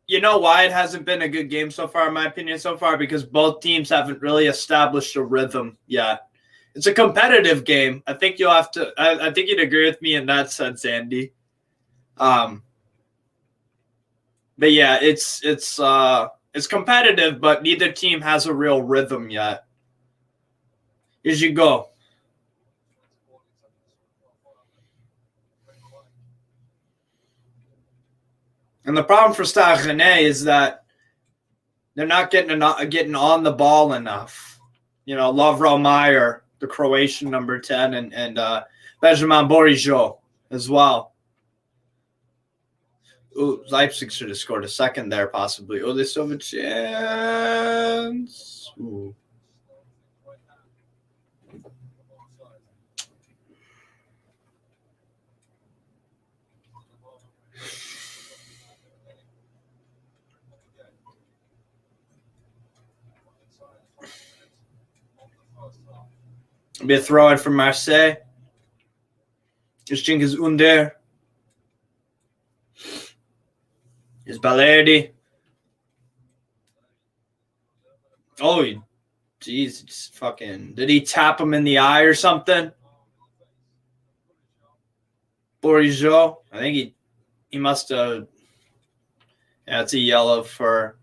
you know why it hasn't been a good game so far, in my opinion, so far? Because both teams haven't really established a rhythm yet. It's a competitive game. I think you'll have to. I think you'd agree with me in that sense, Andy. But yeah, it's competitive, but neither team has a real rhythm yet. Here you go. And the problem for Stade Rennais is that they're not getting on the ball enough. You know, Lovro Meyer, the Croatian number 10, and Benjamin Bourigeaud as well. Ooh, Leipzig should have scored a second there, possibly. Oh, they still have a chance. Ooh. It'll be a throw in from Marseille. Here's Cengiz Under. Here's Balerdi. Oh, jeez, just fucking. Did he tap him in the eye or something? Bourigeaud. I think he must have. Yeah, it's a yellow for.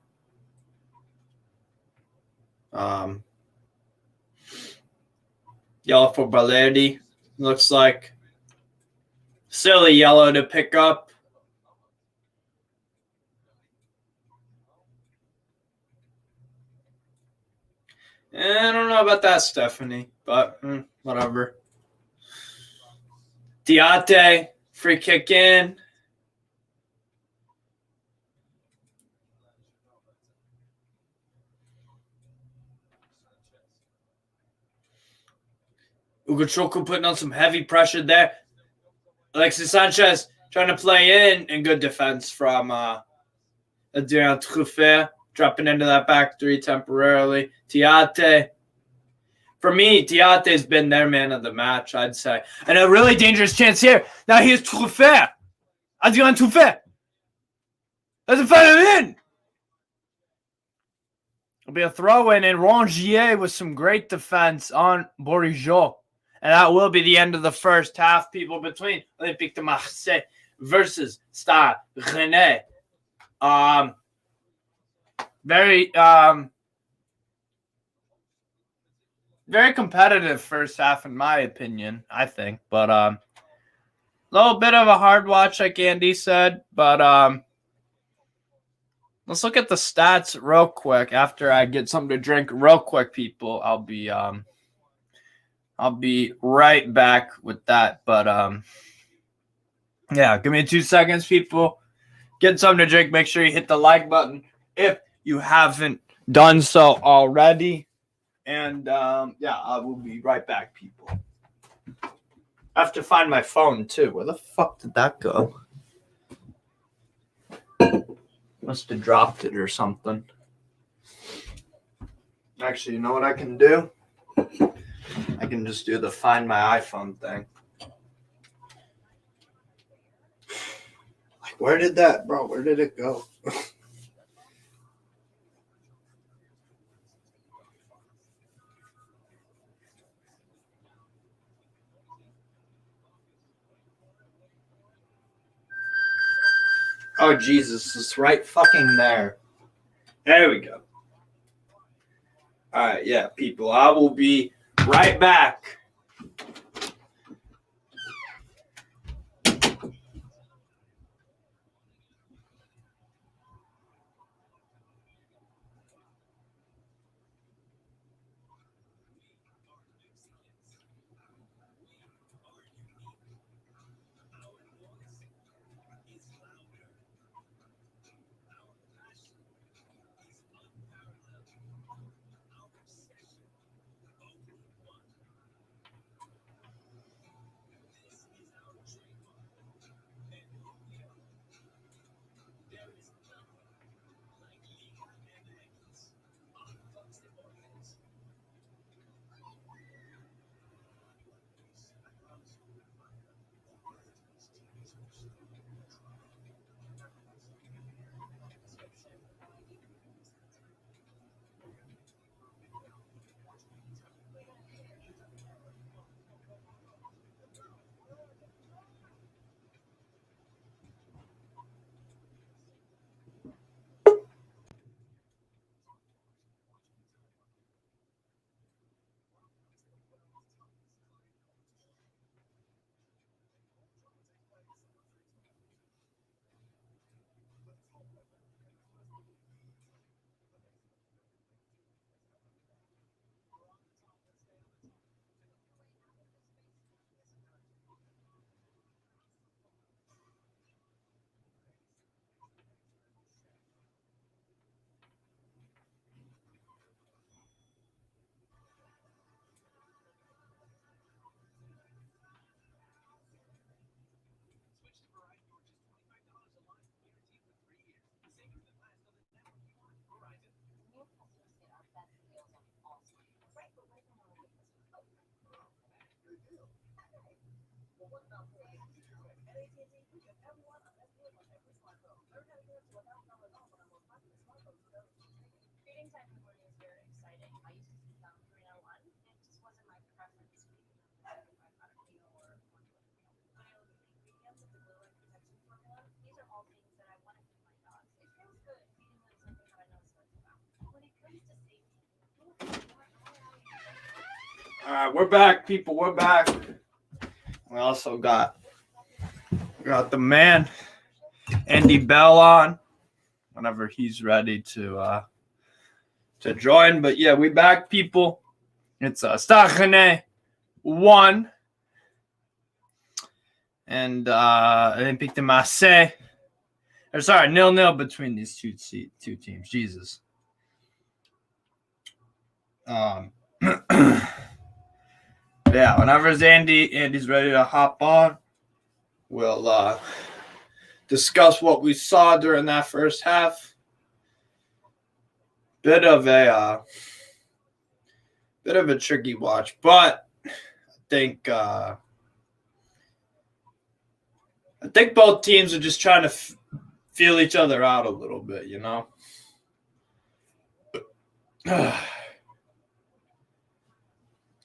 Yellow for Balerdi. Looks like. Silly yellow to pick up. I don't know about that, Stephanie, but whatever. Diate, free kick in. Ugochukwu putting on some heavy pressure there. Alexis Sanchez trying to play in, and good defense from Adrien Truffet, dropping into that back three temporarily. Tiate. For me, Tiate's been their man of the match, I'd say. And a really dangerous chance here. Now here's Truffet. Adrien Truffet. Doesn't find him in. It'll be a throw-in, and Rongier with some great defense on Bourigeaud. And that will be the end of the first half, people, between Olympique de Marseille versus Stade Rennais. Very competitive first half, in my opinion, I think. But little bit of a hard watch, like Andy said, but let's look at the stats real quick. After I get something to drink, real quick, people. I'll be right back with that. But yeah, give me 2 seconds, people. Get something to drink. Make sure you hit the like button if you haven't done so already. And yeah, I will be right back, people. I have to find my phone too. Where the fuck did that go? Must have dropped it or something. Actually, you know what I can do? I can just do the find my iPhone thing. Like, where did that, bro? Where did it go? Oh, Jesus. It's right fucking there. There we go. All right, yeah, people. I will be right back. All right, we're back, people. We're back. We also got the man, Andy Bell, on whenever he's ready to join. But yeah, we back, people. It's Stade Rennais 1 and Olympique de Marseille. Or sorry, 0-0 between these two teams. Jesus. Yeah, whenever Andy's ready to hop on, we'll discuss what we saw during that first half. Bit of a tricky watch, but I think both teams are just trying to feel each other out a little bit, you know.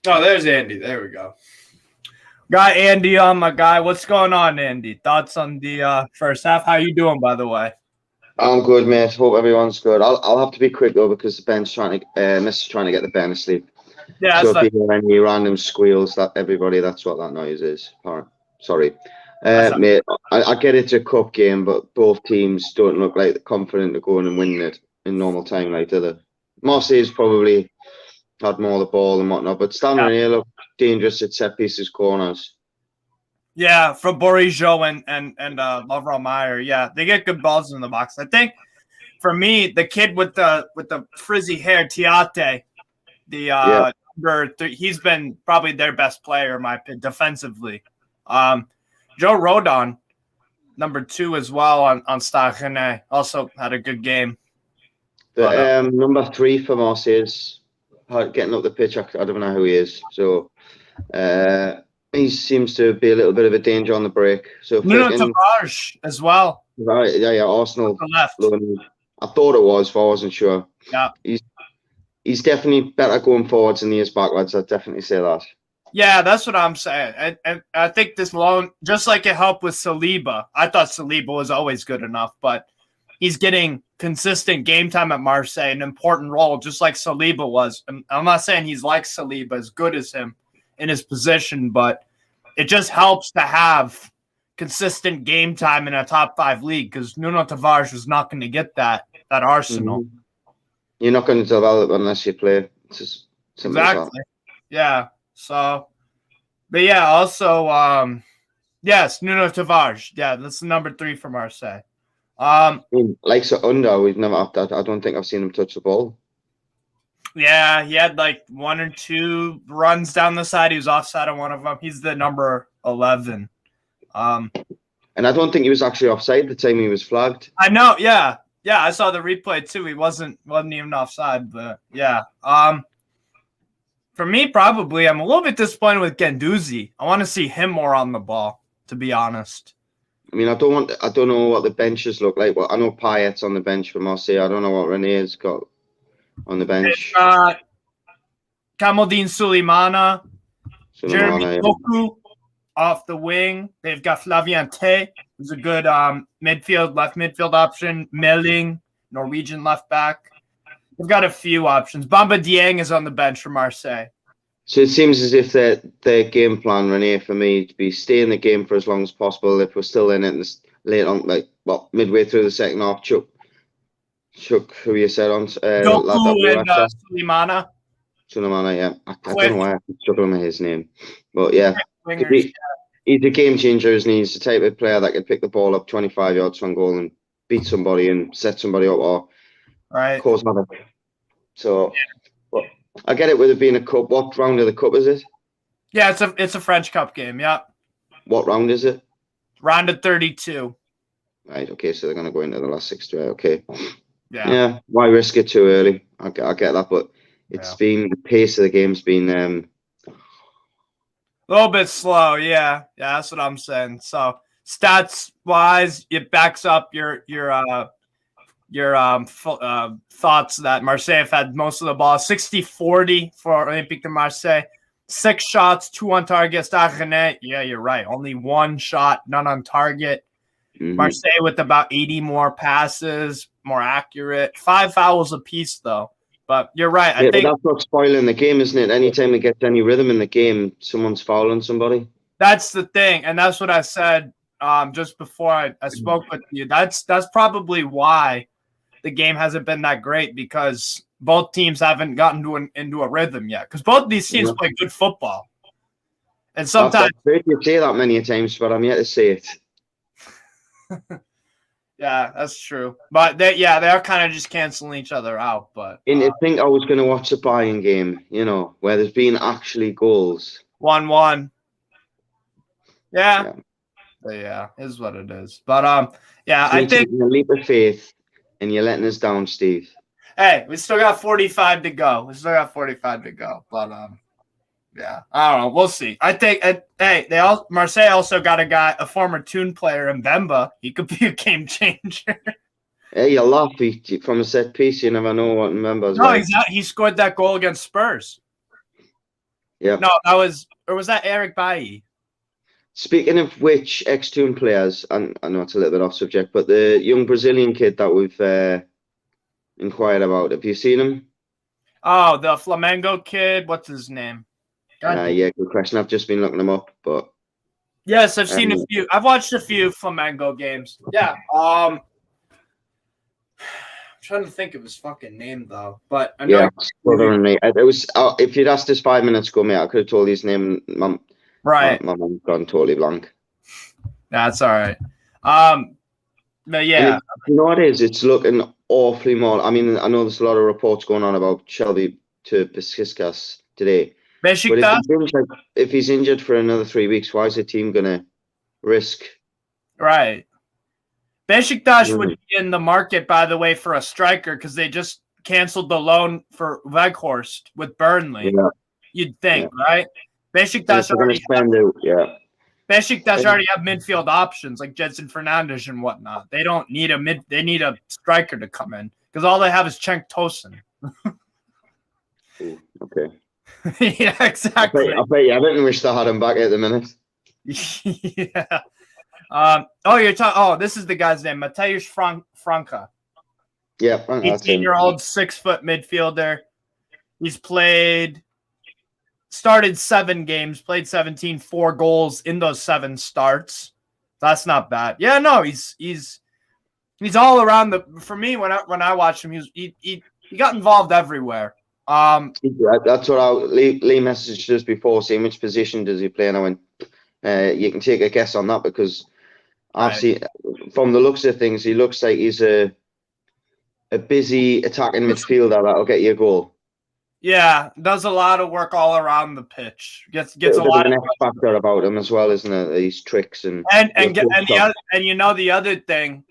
Oh, there's Andy. There we go. Got Andy on, my guy. What's going on, Andy? Thoughts on the first half? How you doing, by the way?
I'm good, mate. Hope everyone's good. I'll have to be quick though because Ben's trying to Miss is trying to get the Ben asleep.
Yeah.
So if you hear any random squeals, that's what that noise is. Sorry. Mate, I get it's a cup game, but both teams don't look like they're confident to go in and win it in normal time, like, do they? Marseille's probably had more of the ball and whatnot, but Stade Rennais look dangerous at set pieces, corners.
Yeah, from Bourigeaud and Lavrent Meyer. Yeah, they get good balls in the box. I think for me, the kid with the frizzy hair, Tiate, he's been probably their best player, in my opinion, defensively. Joe Rodon, number 2 as well on Stade Rennais, also had a good game.
The number 3 for Marseille's getting up the pitch. I don't know who he is. So he seems to be a little bit of a danger on the break. So
Nuno Tavares as well.
Right, yeah, Arsenal.
Left.
I thought it was, but I wasn't sure.
Yeah.
He's definitely better going forwards than he is backwards. I'd definitely say that.
Yeah, that's what I'm saying. And I think this loan, just like it helped with Saliba, I thought Saliba was always good enough, but he's getting consistent game time at Marseille, an important role, just like Saliba was. And I'm not saying he's like Saliba, as good as him in his position, but it just helps to have consistent game time in a top 5 league, because Nuno Tavares was not going to get that at Arsenal.
Mm-hmm. You're not going to develop unless you play. It's just
exactly. Yeah. So, but yeah, also, yes, Nuno Tavares. Yeah, that's the number 3 for Marseille.
Like so under, we've never. I don't think I've seen him touch the ball.
Yeah, he had like 1 or 2 runs down the side. He was offside on one of them. He's the number 11.
And I don't think he was actually offside the time he was flagged.
I know. Yeah, I saw the replay too. He wasn't even offside, but yeah. For me, probably, I'm a little bit disappointed with Guendouzi. I want to see him more on the ball, to be honest.
I mean, I don't know what the benches look like. Well, I know Payet's on the bench for Marseille. I don't know what René's got on the bench.
Kamaldeen Sulemana, Jeremy
yeah.
Doku off the wing. They've got Flavien Tay, who's a good left midfield option. Melling, Norwegian left back. They've got a few options. Bamba Dieng is on the bench for Marseille.
So it seems as if their game plan, René, for me, to be stay in the game for as long as possible. If we're still in it late on, midway through the second half, Chuck, who you said on?
Doku and Sulemana.
Sulemana, yeah. I don't know why I'm struggling with his name. But yeah, he's a game changer, isn't he? He's the type of player that can pick the ball up 25 yards from goal and beat somebody and set somebody up or cause havoc. So, well, I get it with it being a cup. What round of the cup is it?
Yeah, it's a French Cup game. Yeah.
What round is it?
Round of 32.
Right. Okay. So they're going to go into the last 60. Okay.
Yeah.
Why risk it too early? I get that, but it's been the pace of the game's been a
little bit slow. Yeah. That's what I'm saying. So stats wise, it backs up your thoughts that Marseille have had most of the ball. 60-40 for Olympique de Marseille. 6 shots, 2 on target. Stade Rennais, yeah, you're right. Only 1 shot, none on target. Mm-hmm. Marseille with about 80 more passes, more accurate. 5 fouls apiece, though. But you're right. I think
that's what's spoiling the game, isn't it? Anytime it gets any rhythm in the game, someone's fouling somebody.
That's the thing, and that's what I said just before I spoke with you. That's probably why the game hasn't been that great, because both teams haven't gotten into a rhythm yet. Because both of these teams play good football, and sometimes
I've heard you say that many times, but I'm yet to say it.
Yeah, that's true. But they are kind of just canceling each other out. But
I think I was going to watch the Bayern game, where there's been actually goals.
1-1. Yeah, is what it is. But I think
a leap of faith, and you're letting us down, Steve.
Hey, we still got 45 to go. But yeah, I don't know. We'll see. I think Marseille also got a former Toon player in Bemba. He could be a game changer.
Hey, you laugh from a set piece. You never know what Bemba's
No, exactly. He scored that goal against Spurs.
Yeah.
No, was that Eric Bailly?
Speaking of which, ex-Toon players, and I know it's a little bit off subject, but the young Brazilian kid that we've inquired about, have you seen him?
Oh, the Flamengo kid. What's his name?
Yeah, good question. I've just been looking him up, but
Yes, I've seen a few. I've watched a few Flamengo games. Yeah. I'm trying to think of his fucking name though, but I know.
Yeah, it was. If you'd asked us 5 minutes ago, mate, I could have told his name.
Right.
My mind's gone totally blank.
That's all right. But yeah,
you know what it is? It's looking awfully more. I mean, I know there's a lot of reports going on about Shelby to Besiktas today. But if he's injured for another 3 weeks, why is the team gonna risk?
Right. Besiktas would be in the market, by the way, for a striker because they just canceled the loan for Weghorst with Burnley.
Yeah.
You'd think, right? Besiktas already have midfield options like Jedson Fernandes and whatnot. They don't need they need a striker to come in because all they have is Cenk Tosun.
Okay.
Yeah, exactly.
I bet you I didn't wish they had him back at the minute.
Yeah. This is the guy's name, Mateusz Franca.
Yeah,
18-year-old 6-foot midfielder. He's started 7 games, played 17, 4 goals in those 7 starts. That's not bad. Yeah, no, he's all around for me when I watched him, he got involved everywhere.
That's what Lee messaged us before, saying which position does he play, and I went, you can take a guess on that because obviously from the looks of things, he looks like he's a busy attacking midfielder that'll get you a goal.
Yeah, does a lot of work all around the pitch. Gets a lot of
an X factor about him as well, isn't it? These tricks and
the other thing,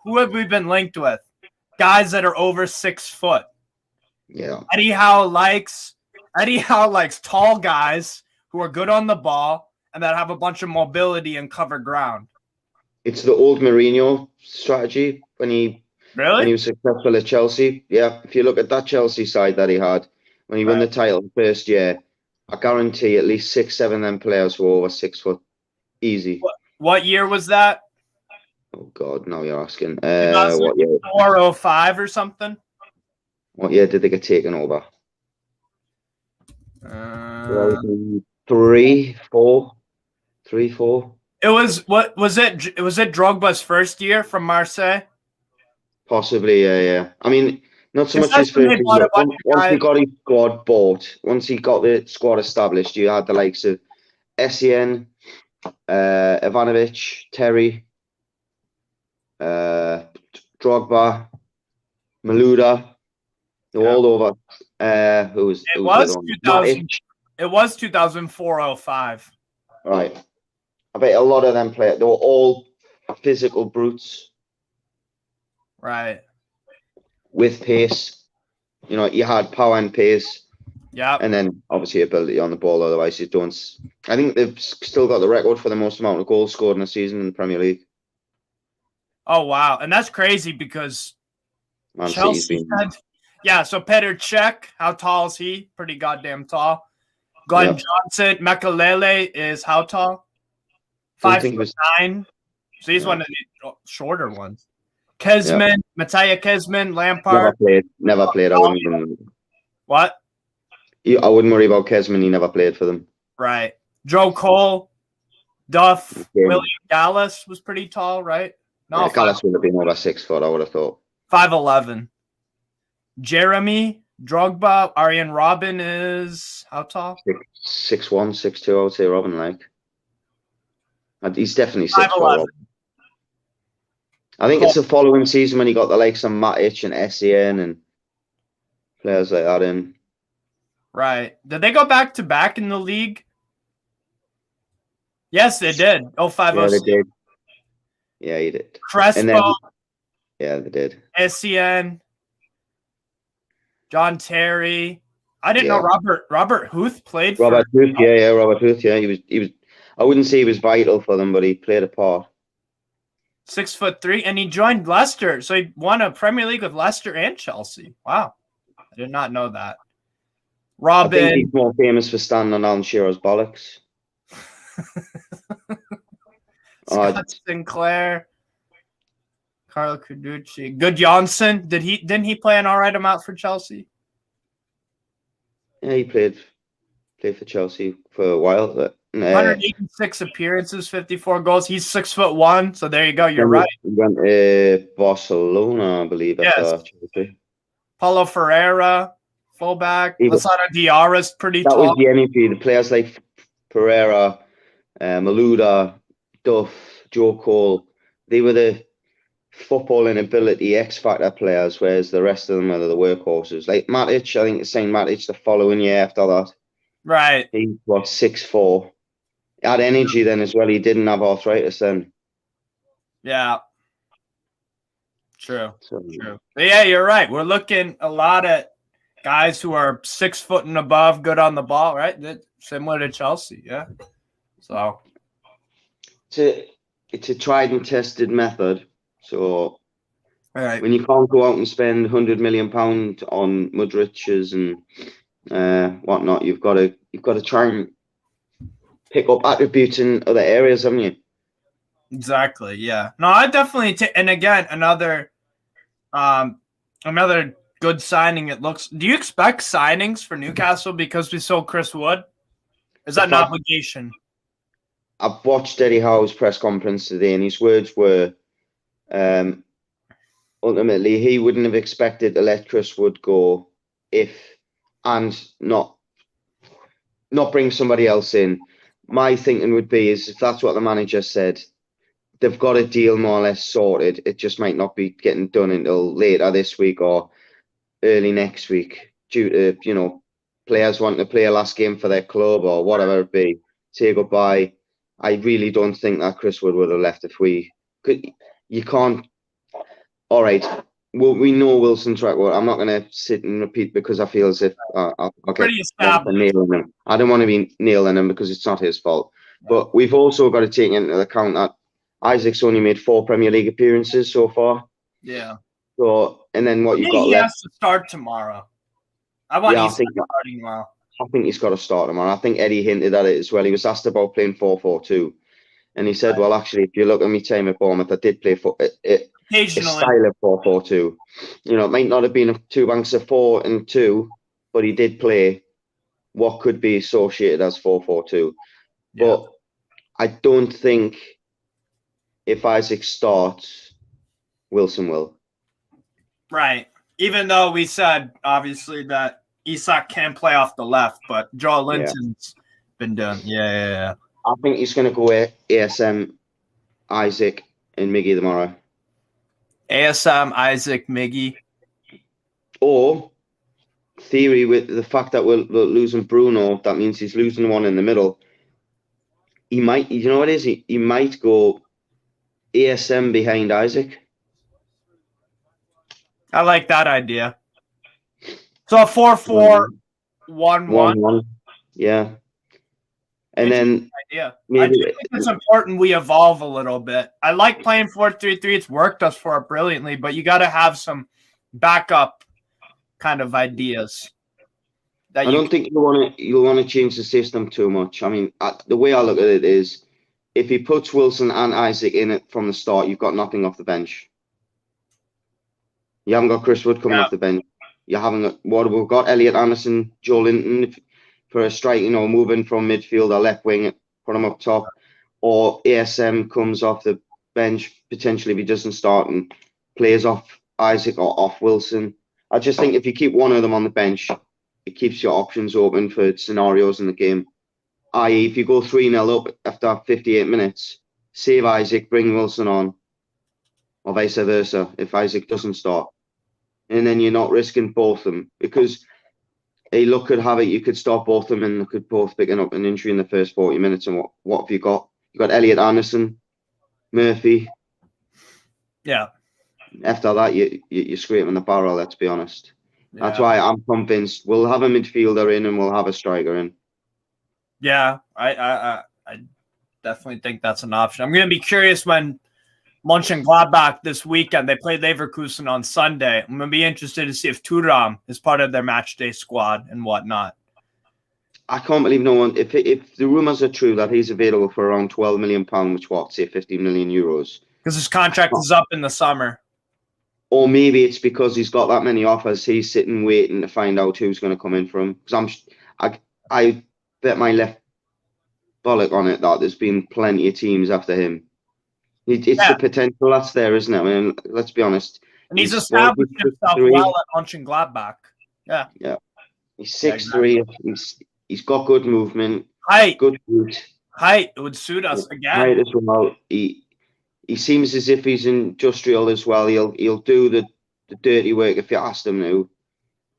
who have we been linked with? Guys that are over 6 foot.
Yeah.
Eddie Howe likes tall guys who are good on the ball and that have a bunch of mobility and cover ground.
It's the old Mourinho strategy when he was successful at Chelsea. Yeah, if you look at that Chelsea side that he had when he won the title the first year, I guarantee at least 6, 7 of them players were over 6 foot, easy.
What year was that?
Oh God, now you're asking. What year?
4 or 5 or something.
What year did they get taken over? 3, 4.
It was was it Drogba's first year from Marseille?
Possibly, yeah. I mean, not so much his first year. Once he got his squad bought, once he got the squad established, you had the likes of Essien, Ivanovic, Terry, Drogba, Malouda. They were all over. It
was 2004-05.
Right. I bet a lot of them players, they were all physical brutes.
Right.
With pace. You know, you had power and pace.
Yeah.
And then obviously ability on the ball, otherwise you don't. I think they've still got the record for the most amount of goals scored in a season in the Premier League.
Oh wow. And that's crazy because Chelsea so Petr Cech, how tall is he? Pretty goddamn tall. Glenn Johnson, Mekalele is how tall? 5'9". So he's one of the shorter ones. Kezman, Mattia Kezman, Lampard.
Never played. I wouldn't even.
What?
I wouldn't worry about Kezman. He never played for them.
Right. Joe Cole, Duff, William Gallas was pretty tall, right?
No, Gallas would have been over 6 foot, I would have thought.
5'11". Jeremy, Drogba, Arjen Robben is how tall?
6'1", 6'2", I would say Robben, he's definitely 6 foot. I think it's the following season when he got the likes of Matic and Essien and players like that in.
Right. Did they go back to back in the league? Yes, they did. 05,
yeah, they did. Yeah, he did.
Crespo.
Yeah, they did.
Essien. John Terry. I didn't know Robert Huth played for
Robert Huth, Robert Huth, yeah. He was I wouldn't say he was vital for them, but he played a part.
6'3", and he joined Leicester. So he won a Premier League with Leicester and Chelsea. Wow. I did not know that. Robin.
I think he's more famous for standing on Alan Shearer's bollocks.
Scott Sinclair. Carlo Carducci. Good Johnson. Didn't he play an all right amount for Chelsea?
Yeah, he played for Chelsea for a while. Uh,
186 appearances, 54 goals. He's 6'1", so there you go. You're right.
He went to Barcelona, I believe.
Yes. Paulo Ferreira, fullback. Lozano Diarra's pretty
that
tall.
was the energy. The players like Pereira, Malouda, Duff, Joe Cole, they were the footballing ability X factor players, whereas the rest of them are the workhorses. Like Matic, I think it's saying Matic the following year after that.
Right.
He was 6'4". He had energy then as well. He didn't have arthritis then.
Yeah. True. True. But yeah, you're right. We're looking a lot at guys who are 6 foot and above, good on the ball, right? Similar to Chelsea, yeah. So
it's a tried and tested method. So
right.
When you can't go out and spend £100 million on Mudriches and whatnot, you've got to try and pick up attributes in other areas, haven't you?
Exactly. Yeah. No, I definitely and again another good signing. It looks. Do you expect signings for Newcastle because we sold Chris Wood? Is that an obligation?
I've watched Eddie Howe's press conference today, and his words were, ultimately, he wouldn't have expected to let Chris Wood go and not bring somebody else in. My thinking would be is if that's what the manager said, they've got a deal more or less sorted. It just might not be getting done until later this week or early next week due to, players wanting to play a last game for their club or whatever it be, say goodbye. I really don't think that Chris Wood would have left if we could. You can't. All right. Well, we know Wilson's right. Well, I'm not going to sit and repeat because I feel as if I'll get nailing him. I don't want to be nailing him because it's not his fault. But we've also got to take into account that Isaac's only made 4 Premier League appearances so far.
Yeah.
So, and then what you've got
left. He
left.
has to start tomorrow. I want starting tomorrow.
I think he's got to start tomorrow. I think Eddie hinted at it as well. He was asked about playing 4-4-2. And he said, well, actually, if you look at my time at Bournemouth, I did play a style of 4-4-2. It might not have been 2 banks of 4 and 2, but he did play what could be associated as 4-4-2. Yeah. But I don't think if Isaac starts, Wilson will.
Right. Even though we said, obviously, that Isak can play off the left, but Joel Linton's been done. Yeah.
I think he's going to go with ASM, Isaac, and Miggy tomorrow.
ASM, Isaac, Miggy.
Or, theory, with the fact that we're losing Bruno, that means he's losing one in the middle. He might, you know what it is? He might go ASM behind Isaac.
I like that idea. So a 4-4-1-1.
Yeah. And then
maybe, I think it's important we evolve a little bit. I like playing 4-3-3. It's worked us for it brilliantly, but you got to have some backup kind of ideas.
I don't think you want to change the system too much. I mean, the way I look at it is, if he puts Wilson and Isaac in it from the start, you've got nothing off the bench. You haven't got Chris Wood coming off the bench. You haven't got we've got Elliot Anderson, Joe Linton for a strike, moving from midfield or left wing, put him up top, or ASM comes off the bench potentially if he doesn't start and plays off Isaac or off Wilson. I just think if you keep one of them on the bench, it keeps your options open for scenarios in the game. I.e., if you go 3-0 up after 58 minutes, save Isaac, bring Wilson on, or vice versa if Isaac doesn't start. And then you're not risking both of them, because a luck could have it, you could stop both of them and they could both picking up an injury in the first 40 minutes. And what have you got? You got Elliot Anderson, Murphy.
Yeah.
After that, you're scraping the barrel, let's be honest. Yeah. That's why I'm convinced we'll have a midfielder in and we'll have a striker in.
Yeah, I definitely think that's an option. I'm going to be curious when Mönchengladbach this weekend, they play Leverkusen on Sunday. I'm going to be interested to see if Thuram is part of their match day squad and whatnot.
I can't believe no one, if the rumours are true that he's available for around £12 million, which say 50 million euros. Because
his contract is up in the summer.
Or maybe it's because he's got that many offers, he's sitting waiting to find out who's going to come in for him. Because I bet my left bollock on it that there's been plenty of teams after him. It's the potential that's there, isn't it? I mean, let's be honest.
And he's established himself well at Mönchengladbach. Yeah.
Yeah. He's 6'3". He's got good movement.
Height.
Good foot.
Height would suit us again.
Height as well. He seems as if he's industrial as well. He'll do the dirty work if you ask him to.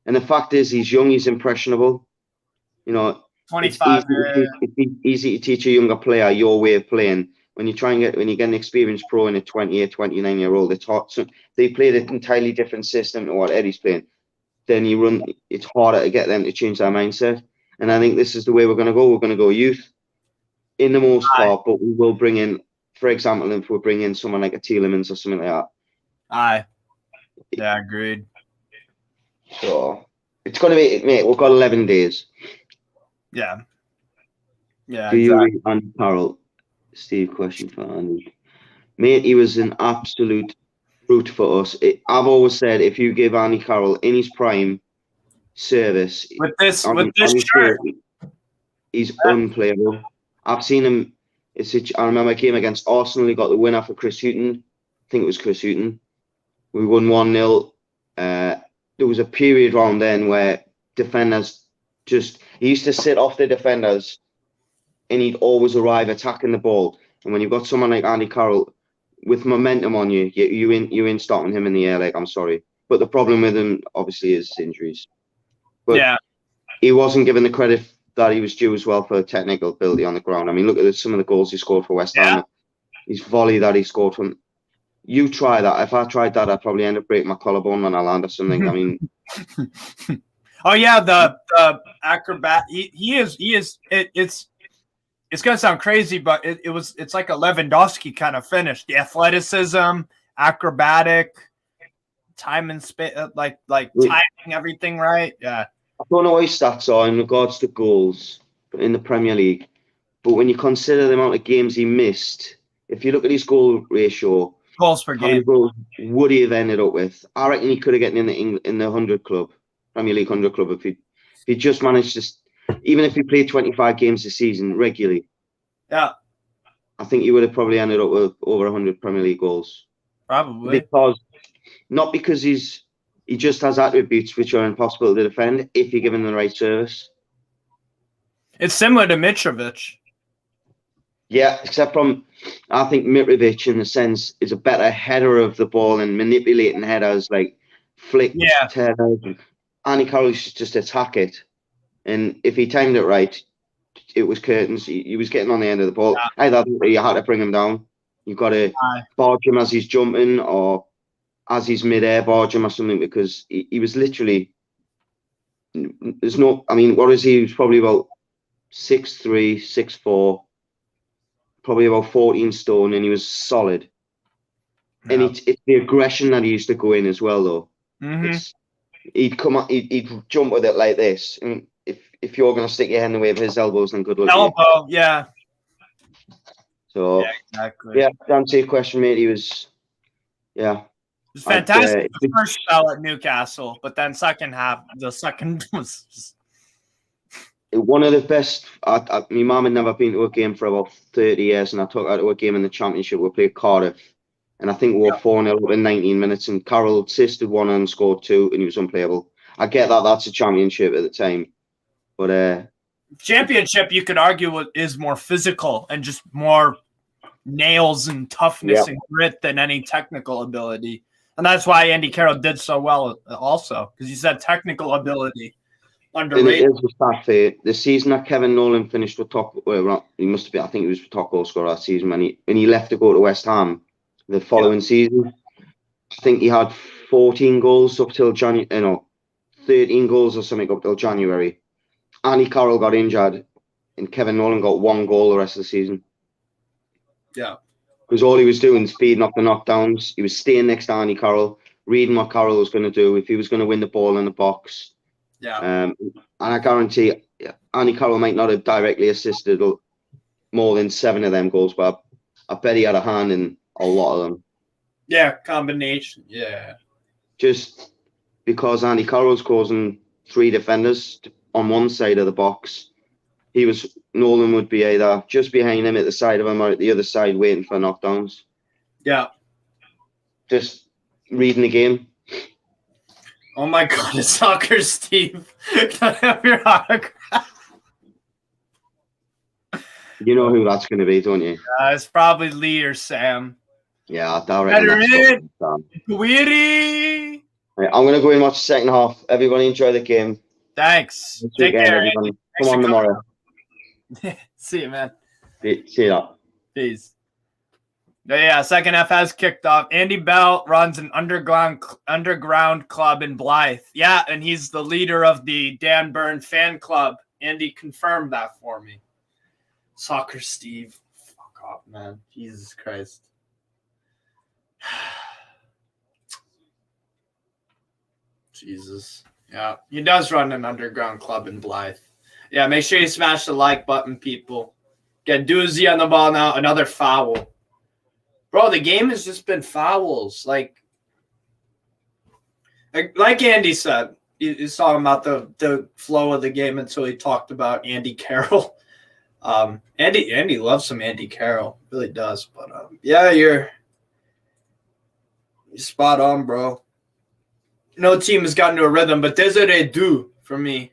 And the fact is, he's young. He's impressionable.
25.
It's easy to teach a younger player your way of playing. When you get an experienced pro in a 28, 29-year-old, it's hard. So they played an entirely different system to what Eddie's playing. Then it's harder to get them to change their mindset. And I think this is the way we're going to go. We're going to go youth in the most part, but we will bring in, for example, if we bring in someone like a Tielemans or something like that.
Aye. Yeah, agreed.
So it's going to be, mate, we've got 11 days.
Yeah. Yeah.
Do you, Andy Carroll? Steve, question for Andy. Mate, he was an absolute brute for us. I've always said, if you give Andy Carroll in his prime service
with this shirt,
he's unplayable. I've seen him. I remember a game against Arsenal. He got the winner for Chris Hughton. I think it was Chris Hughton. We won 1-0. There was a period round then where defenders he used to sit off the defenders, and he'd always arrive attacking the ball. And when you've got someone like Andy Carroll with momentum on you, you ain't stopping him in the air. Like, I'm sorry, but the problem with him obviously is injuries. But he wasn't given the credit that he was due as well for technical ability on the ground. I mean, look at some of the goals he scored for West Ham. His volley that he scored from. You try that. If I tried that, I'd probably end up breaking my collarbone when I land or something. I mean.
Oh yeah, the acrobat. He is. It's gonna sound crazy, but it's like a Lewandowski kind of finish. The athleticism, acrobatic, time and space, like timing everything right. Yeah.
I don't know what his stats are in regards to goals in the Premier League, but when you consider the amount of games he missed, if you look at his goal ratio,
goals per game,
goals would he have ended up with? I reckon he could have gotten in the 100 club, Premier League 100 club, if he just managed to, even if he played 25 games a season regularly.
Yeah,
I think he would have probably ended up with over 100 Premier League goals.
Probably
not because he just has attributes which are impossible to defend if you're given the right service.
It's similar to Mitrovic.
Yeah, except I think Mitrovic, in a sense, is a better header of the ball and manipulating headers, like flick, headers. Andy Carroll should just attack it. And if he timed it right, it was curtains. He was getting on the end of the ball. Yeah. Either you had to bring him down. You've got to barge him as he's jumping or as he's mid-air, barge him or something, because he was literally, what is he? He was probably about 6'3", 6'4", probably about 14 stone, and he was solid. Yeah. And it's the aggression that he used to go in as well, though. Mm-hmm. He'd jump with it like this. And if you're going to stick your hand in the way of his elbows, then good luck.
Elbow, yeah.
So,
exactly.
Yeah, to answer your question, mate, he was,
It was fantastic. The first spell at Newcastle, but then the second was just...
One of the best. My mum had never been to a game for about 30 years, and I took her to a game in the Championship. We played Cardiff, and I think we were 4-0 in 19 minutes, and Carroll assisted one and scored two, and he was unplayable. I get that that's a Championship at the time, but
Championship, you could argue, is more physical and just more nails and toughness and grit than any technical ability. And that's why Andy Carroll did so well also, because he said technical ability underrated.
It is a fact that the season that Kevin Nolan finished with top, he must have been, I think he was top goal scorer that season when he left to go to West Ham the following season. I think he had 14 goals up till January, 13 goals or something up till January. Andy Carroll got injured and Kevin Nolan got 1 goal the rest of the season.
Yeah.
Because all he was doing, speeding up the knockdowns. He was staying next to Andy Carroll, reading what Carroll was going to do, if he was going to win the ball in the box.
Yeah.
And I guarantee Andy Carroll might not have directly assisted more than 7 of them goals, but I bet he had a hand in a lot of them.
Yeah, combination. Yeah.
Just because Andy Carroll's causing 3 defenders on one side of the box Nolan would be either just behind him at the side of him or at the other side waiting for knockdowns.
Yeah.
Just reading the game.
Oh my God, it's Soccer Steve. Can I have your autograph?
You know who that's going to be, don't you?
It's probably Lee or Sam.
Yeah, I reckon that's
Weedy.
Right, I'm going to go and watch the second half. Everybody enjoy the game.
Thanks. Take care,
everyone. Come on tomorrow.
See you, man.
See you.
Peace. Yeah, second half has kicked off. Andy Bell runs an underground club in Blythe. Yeah, and he's the leader of the Dan Byrne fan club. Andy confirmed that for me. Soccer Steve. Fuck off, man. Jesus Christ. Jesus. Yeah, he does run an underground club in Blythe. Yeah, make sure you smash the like button, people. Get Doozy on the ball now. Another foul. Bro, the game has just been fouls. Like Andy said, he's talking about the flow of the game until he talked about Andy Carroll. Andy loves some Andy Carroll. Really does. But yeah, you're spot on, bro. No team has gotten to a rhythm, but Desiree Du for me.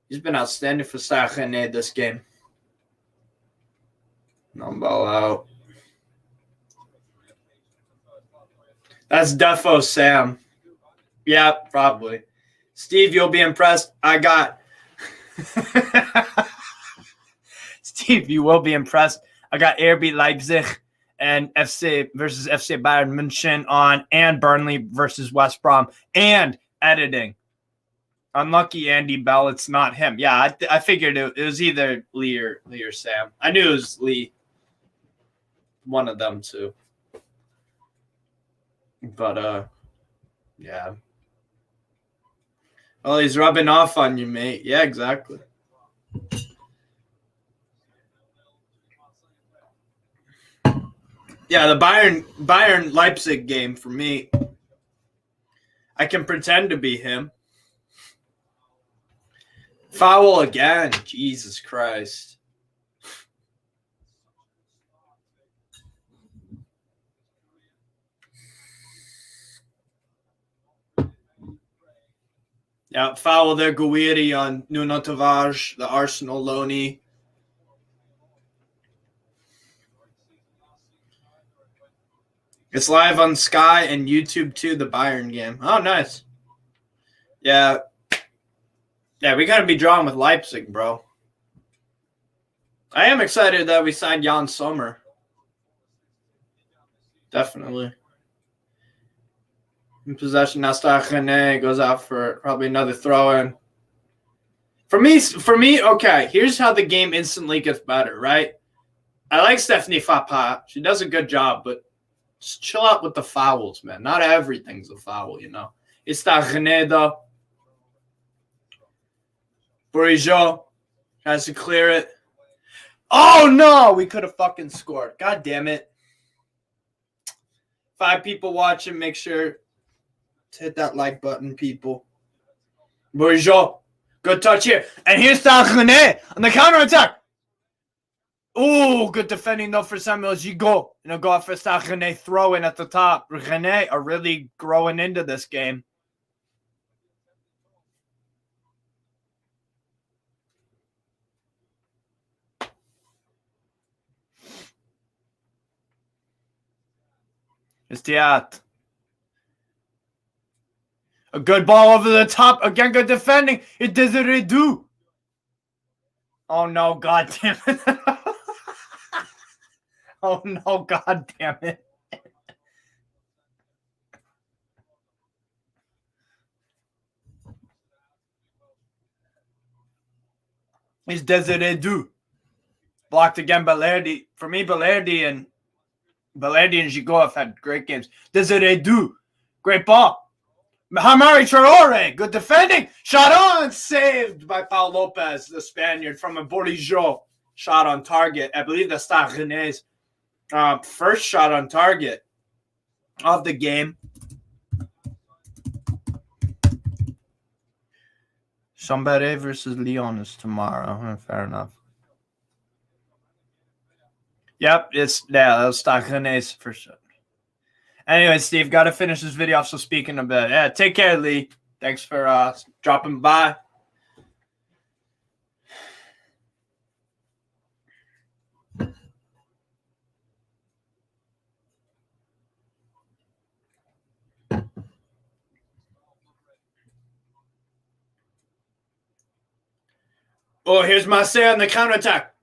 He's been outstanding for Stade Rennais this game. No ball out. That's defo Sam. Yeah, probably. Steve, you'll be impressed. Steve, you will be impressed. I got RB Leipzig and FC versus FC Bayern München on, and Burnley versus West Brom, and editing. Unlucky Andy Bell, it's not him. Yeah, I figured it was either Lee or Sam. I knew it was Lee. One of them too. But yeah. Well, he's rubbing off on you, mate. Yeah, exactly. Yeah, the Bayern Leipzig game for me. I can pretend to be him. Foul again. Jesus Christ. Yeah, foul there, Guiri on Nuno Tavares, the Arsenal loanee. It's live on Sky and YouTube too, the Bayern game. Oh, nice. Yeah. Yeah, we got to be drawn with Leipzig, bro. I am excited that we signed Jan Sommer. Definitely. In possession now, Stade Rennais goes out for probably another throw-in. For me, okay, here's how the game instantly gets better, right? I like Stephanie Fapa. She does a good job, but just chill out with the fouls, man. Not everything's a foul, you know. It's Stade Rennais, though. Bourigeaud has to clear it. Oh, no! We could have fucking scored. God damn it. 5 people watching. Make sure to hit that like button, people. Bourigeaud. Good touch here. And here's Stade Rennais on the counterattack. Oh, good defending, though, for Samuel Gigot. And a goal for Stade Rennais throw-in at the top. Rennais are really growing into this game. It's Diat. A good ball over the top. Again, good defending. It Desiree Du. Oh, no. God damn it. Oh, no. God damn it. It's Desiree Du. Blocked again, Balerdi. For me, Balerdi and Gigot have had great games. Desiree Du. Great ball. Hamari Traore, good defending. Shot on, saved by Paul Lopez, the Spaniard, from a Bourigeaud shot on target. I believe that's Stade Rennais' first shot on target of the game. Chambéry versus Lyon is tomorrow. Fair enough. Yep, that's Stade Rennais for sure. Anyway, Steve, got to finish this video off. So speaking of it, yeah, take care, Lee. Thanks for dropping by. Oh, here's Marseille on the counterattack.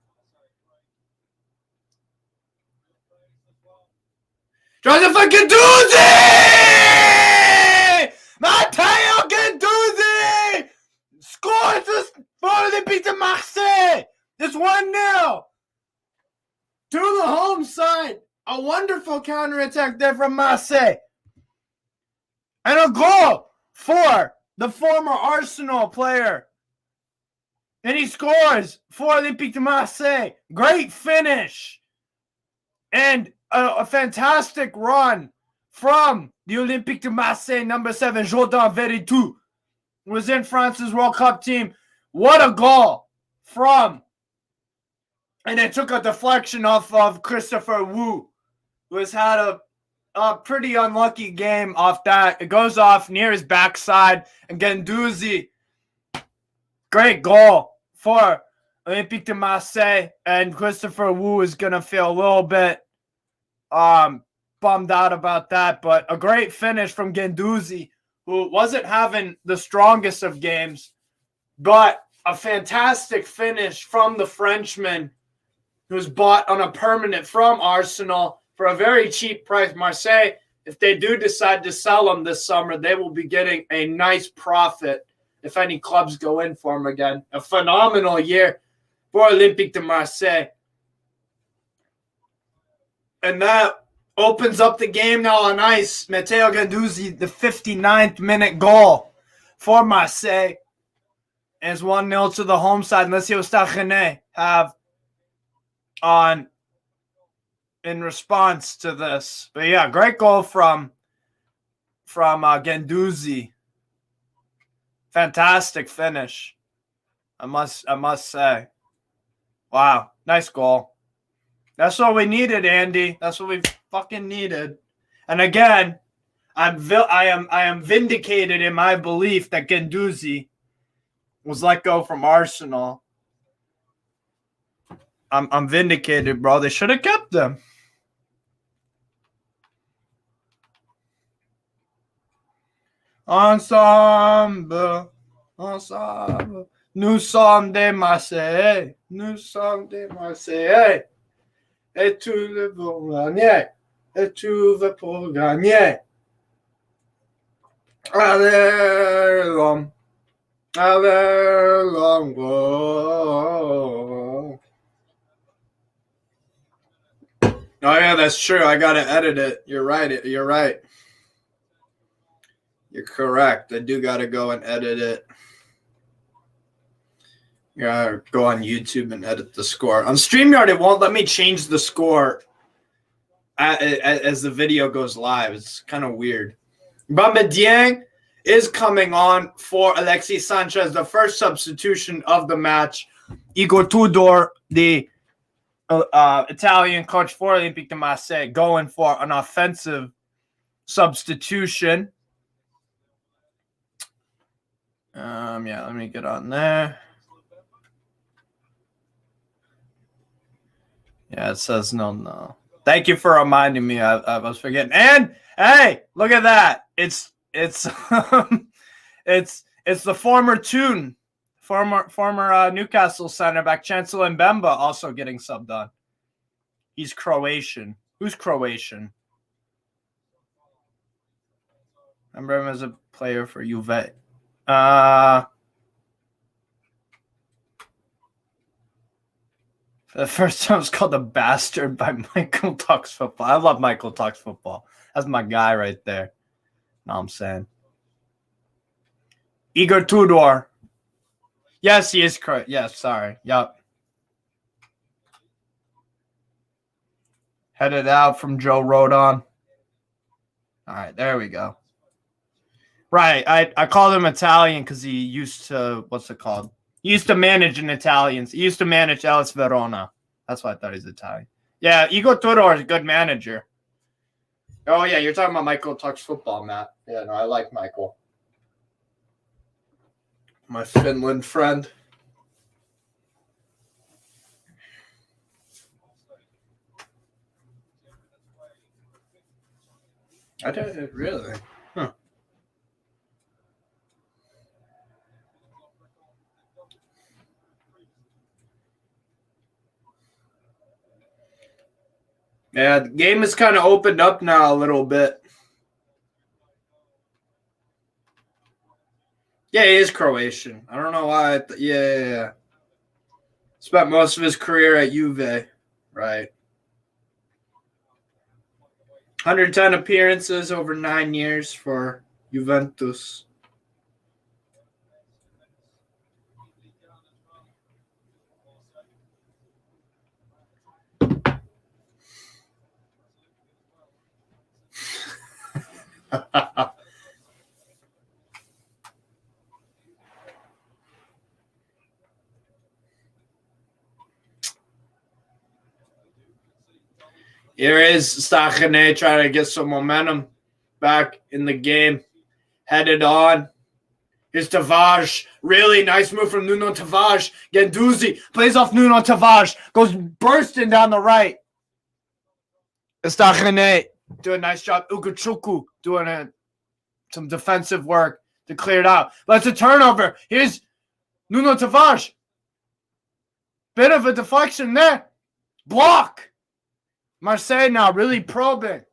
Joseph Guendouzi! Matteo Guendouzi scores for Olympique de Marseille. It's 1-0 to the home side. A wonderful counterattack there from Marseille. And a goal for the former Arsenal player. And he scores for Olympique de Marseille. Great finish. And a fantastic run from the Olympique de Marseille, number 7, Jordan Veretout, was in France's World Cup team. What a goal from. And it took a deflection off of Christopher Wu, who has had a pretty unlucky game off that. It goes off near his backside. And Guendouzi, great goal for Olympique de Marseille. And Christopher Wu is going to feel a little bit bummed out about that. But a great finish from Guendouzi, who wasn't having the strongest of games. But a fantastic finish from the Frenchman, who's bought on a permanent from Arsenal for a very cheap price. Marseille, if they do decide to sell him this summer, they will be getting a nice profit if any clubs go in for him again. A phenomenal year for Olympique de Marseille. And that opens up the game now on ice. Matteo Guendouzi, the 59th minute goal for Marseille. Is 1-0 to the home side. Let's see what Stade Rennais have on in response to this. But yeah, great goal from Guendouzi. Fantastic finish. I must say. Wow, nice goal. That's what we needed, Andy. That's what we fucking needed. And again, I am vindicated in my belief that Guendouzi was let go from Arsenal. I'm vindicated, bro. They should have kept him. Ensemble, ensemble. Nous sommes des Marseillais. Nous sommes des Marseillais. Et tout le pour gagner. Et tout va pour gagner. Allez, l'homme. Allez, l'homme. Oh, yeah, that's true. I got to edit it. You're right. You're right. You're correct. I do got to go and edit it. Yeah, go on YouTube and edit the score. On StreamYard, it won't let me change the score as the video goes live. It's kind of weird. Bamba Dieng is coming on for Alexis Sanchez, the first substitution of the match. Igor Tudor, the Italian coach for Olympique de Marseille, going for an offensive substitution. Yeah, let me get on there. Yeah, it says no. Thank you for reminding me. I was forgetting. And hey, look at that. It's the former Newcastle center back Chancellor Mbemba also getting subbed on. He's Croatian. Who's Croatian? Remember him as a player for Juve. For the first time, it's called The Bastard by Michael Talks Football. I love Michael Talks Football. That's my guy right there. Know what I'm saying? Igor Tudor. Yes, he is correct. Yes, sorry. Yep. Headed out from Joe Rodon. All right, there we go. Right. I called him Italian because he used to, what's it called? He used to manage an Italians. He used to manage Hellas Verona. That's why I thought he's Italian. Yeah, Igor Tudor is a good manager. Oh, yeah, you're talking about Michael Talks Football, Matt. Yeah, no, I like Michael. My Finland friend. I didn't really. Huh. Yeah, the game is kind of opened up now a little bit. Yeah, he is Croatian. I don't know why. Yeah. Spent most of his career at Juve. Right. 110 appearances over 9 years for Juventus. Here is Stade Rennais trying to get some momentum back in the game. Headed on. Here's Tavares. Really nice move from Nuno Tavares. Guendouzi plays off Nuno Tavares. Goes bursting down the right. Stade Rennais doing a nice job. Ugochukwu doing some defensive work to clear it out. But it's a turnover. Here's Nuno Tavares. Bit of a deflection there. Block. Marseille now really probing.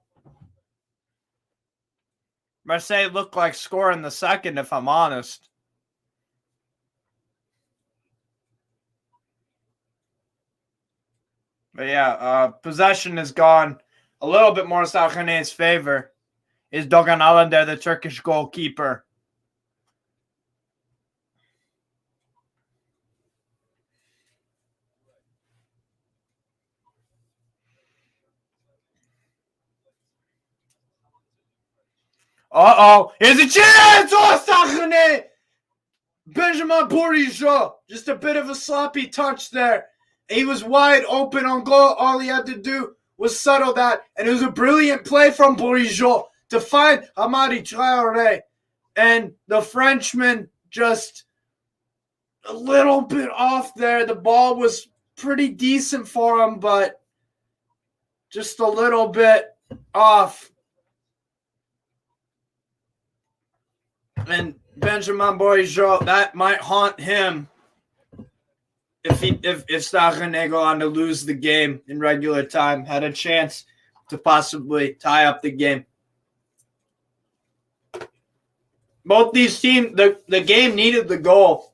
Marseille looked like scoring the second, if I'm honest. But yeah, possession is gone a little bit more in Stade Rennais' favor. Is Dogan Alander, the Turkish goalkeeper. Uh-oh. Here's a chance! Oh, Stade Rennais! Benjamin Bourigeaud. Just a bit of a sloppy touch there. He was wide open on goal. All he had to do was settle that. And it was a brilliant play from Bourigeaud to find Hamadi Traoré. And the Frenchman just a little bit off there. The ball was pretty decent for him, but just a little bit off. And Benjamin Bourigeaud, that might haunt him if Stade Rennais go on to lose the game in regular time. Had a chance to possibly tie up the game. Both these teams, the game needed the goal.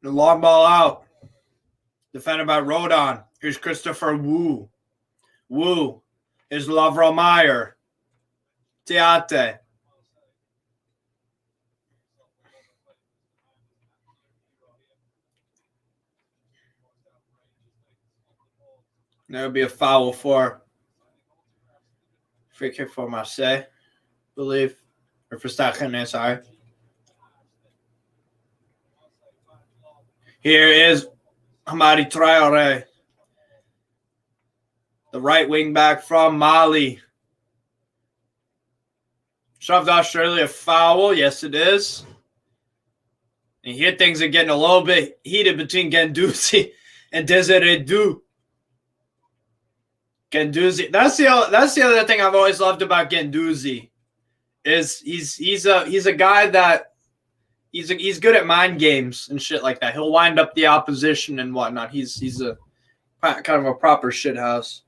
The long ball out. Defended by Rodon. Here's Christopher Wu. Wu. Here's Lavro Meyer. Teate. That would be a foul for free kick for Marseille, I believe. Or for Stade Rennais, sorry. Here is Hamadi Traoré, the right wing back from Mali. Shoved off surely a foul. Yes, it is. And here things are getting a little bit heated between Guendouzi and Desiree Dou. Guendouzi. That's the other thing I've always loved about Guendouzi is he's a guy that he's good at mind games and shit like that. He'll wind up the opposition and whatnot. He's a kind of a proper shithouse.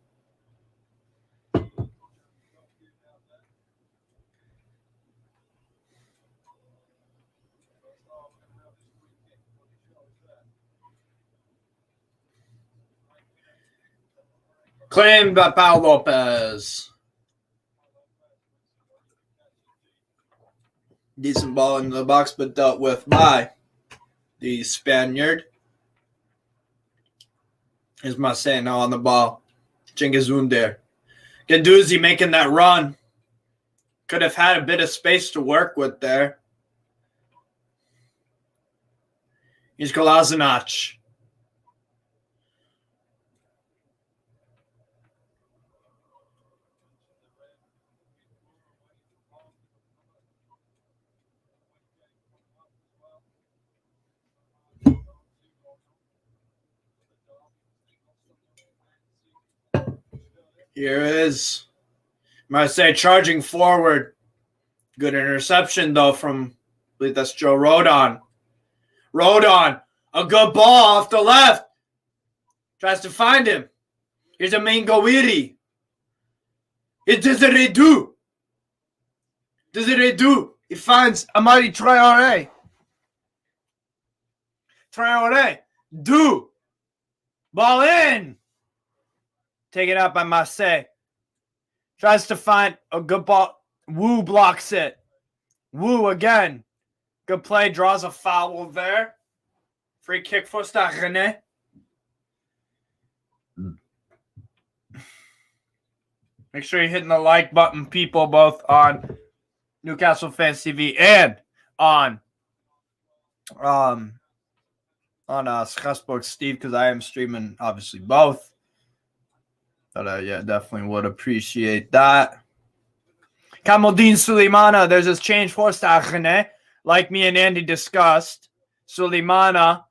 Claimed by Pau Lopez. Decent ball into the box, but dealt with by the Spaniard. Here's Marseille now on the ball. Cengiz Ünder. Guendouzi making that run. Could have had a bit of space to work with there. Here's Kolasinac. Here is Marseille charging forward. Good interception, though, from, I believe that's Joe Rodon. Rodon, a good ball off the left. Tries to find him. Here's Amin Gouiri. It's Desiree Dou. Desiree Dou. He finds Amadi Traoré. Traoré. Dou. Ball in. Taken out by Marseille. Tries to find a good ball. Wu blocks it. Wu again. Good play. Draws a foul there. Free kick for Stade Rennais. Make sure you're hitting the like button, people, both on Newcastle Fans TV and on Strasbourg Steve, because I am streaming obviously both. But yeah, definitely would appreciate that. Kamaldeen Suleimana, there's this change for Stade Rennais. Like me and Andy discussed, Suleimana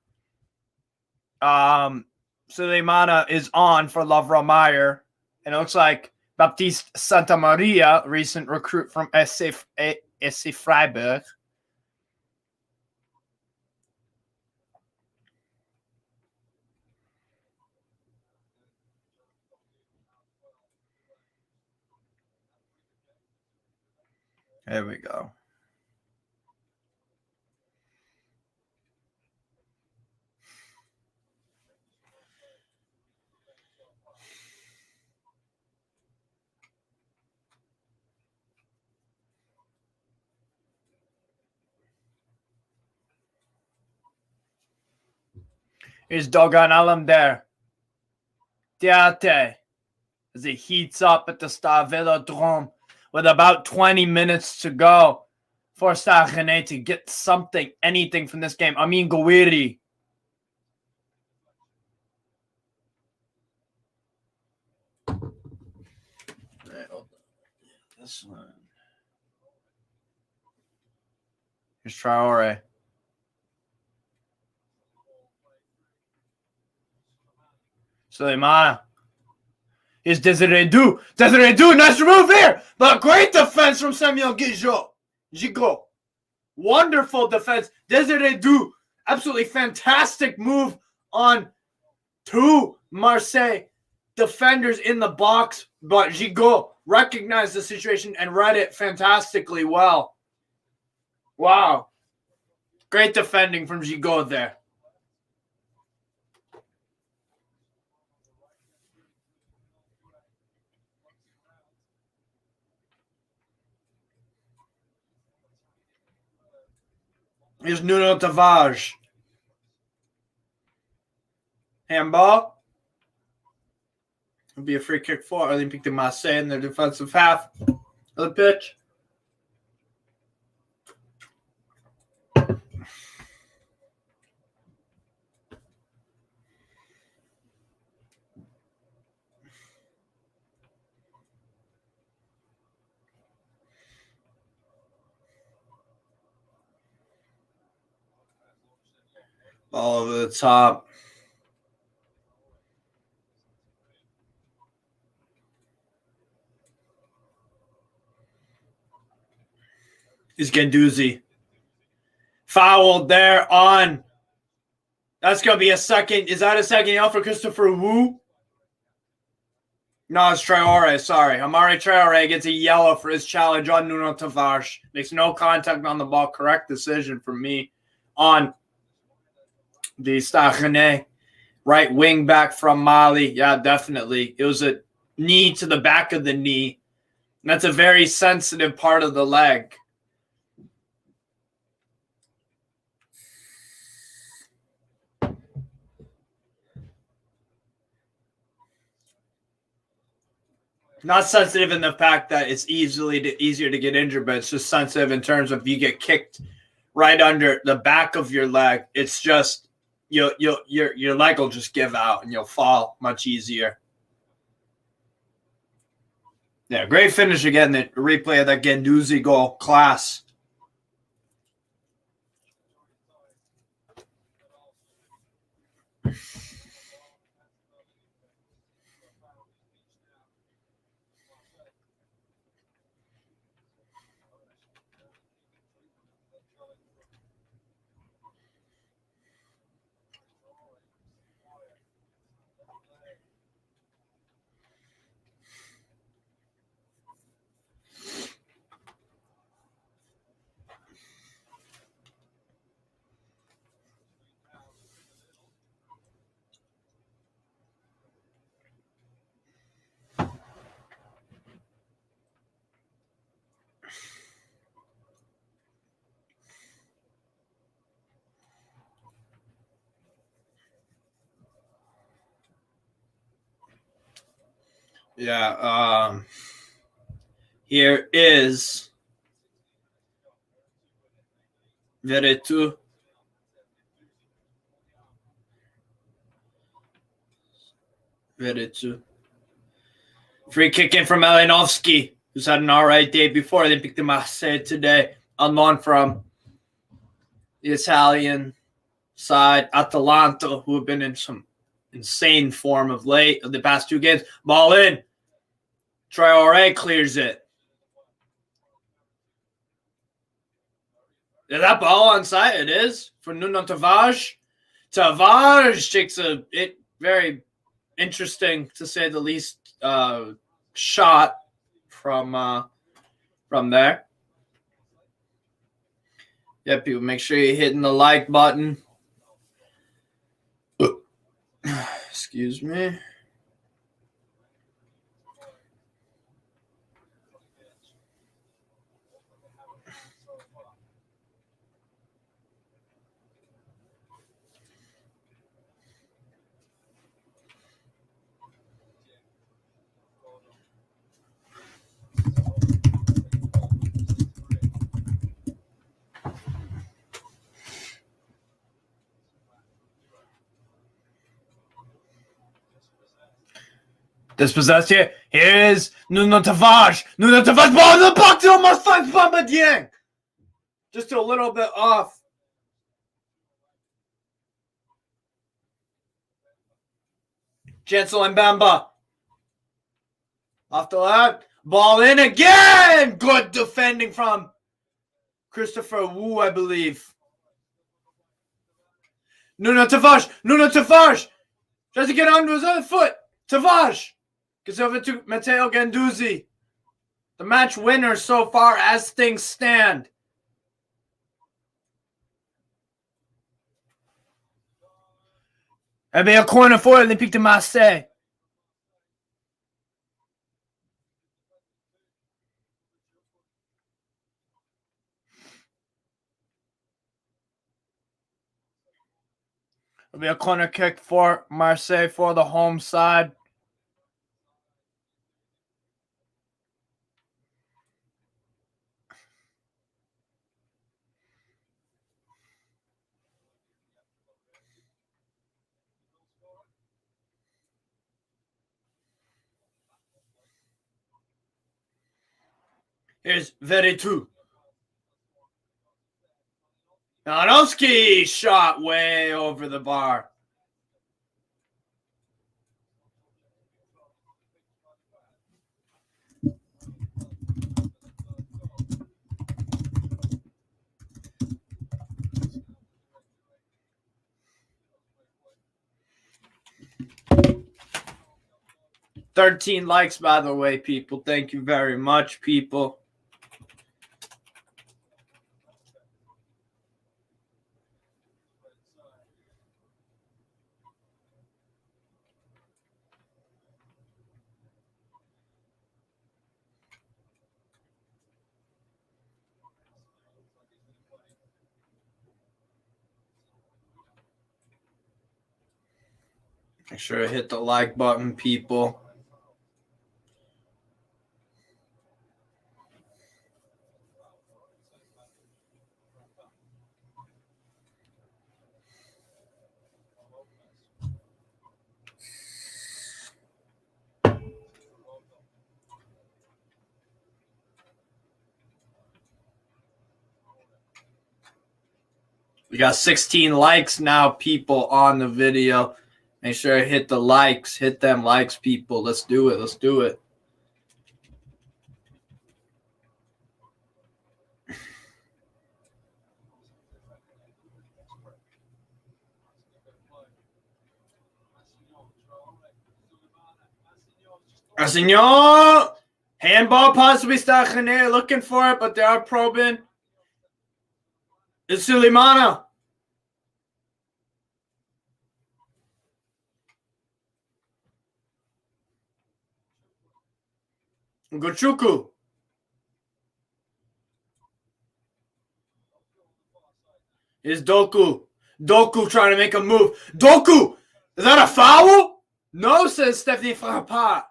is on for Lovro Meyer. And it looks like Baptiste Santamaria, recent recruit from SC Freiburg. There we go. Here's Dogan Alamdar. Diate as he heats up at the Stade Vélodrome with about 20 minutes to go for Stade Rennais to get something, anything from this game. Amin Gouiri. This one. Here's Traoré. Suleimana. Here's Desiree Dou. Desiree Dou, nice move here. But great defense from Samuel Gigot. Wonderful defense. Desiree Dou, absolutely fantastic move on two Marseille defenders in the box. But Gigot recognized the situation and read it fantastically well. Wow. Great defending from Gigot there. Here's Nuno Tavares. Handball. It'll be a free kick for Olympique de Marseille in their defensive half of the pitch. Ball over the top. Is Guendouzi. Fouled there on. That's going to be a second. Is that a second yellow for Christopher Wu? No, it's Traoré. Sorry. Amari Traoré gets a yellow for his challenge on Nuno Tavares. Makes no contact on the ball. Correct decision for me on the Stade Rennais. Right wing back from Mali. Yeah, definitely. It was a knee to the back of the knee. And that's a very sensitive part of the leg. Not sensitive in the fact that it's easier to get injured, but it's just sensitive in terms of you get kicked right under the back of your leg. It's just your leg will just give out and you'll fall much easier. Yeah, great finish again. The replay of that Guendouzi goal, class. Yeah. Here is Veretout. Free kick in from Malinovsky, who's had an all right day before Olympique de Marseille today, on loan from the Italian side, Atalanta, who have been in some insane form of the past 2 games. Ball in. Traoré clears it. Is that ball onside? It is for Nuno Tavares. Tavares takes it very interesting, to say the least, shot from there. Yeah, people, make sure you're hitting the like button. Excuse me. Dispossessed here. Here is Nuno Tavares. Nuno Tavares, ball in the box. It almost finds Bamba Dieng. Just a little bit off. Chancel and Bamba. Off the left. Ball in again. Good defending from Christopher Wu, I believe. Nuno Tavares. Nuno Tavares. Tries to get onto his other foot. Tavares. Gets over to Matteo Guendouzi. The match winner so far as things stand. And be a corner for Olympique de Marseille. It'll be a corner kick for Marseille for the home side. Here's Veretout. Malinovsky shot way over the bar. $13 likes, by the way, people. Thank you very much, people. Make sure to hit the like button, people. We got 16 likes now, people, on the video. Make sure to hit the likes. Hit them likes, people. Let's do it. Let's do it. Arsenal! Handball possibly Stade Rennais looking for it, but they are probing. It's Suleimana. Gochuku. Is Doku. Doku trying to make a move. Doku! Is that a foul? No, says Stephanie Frappart.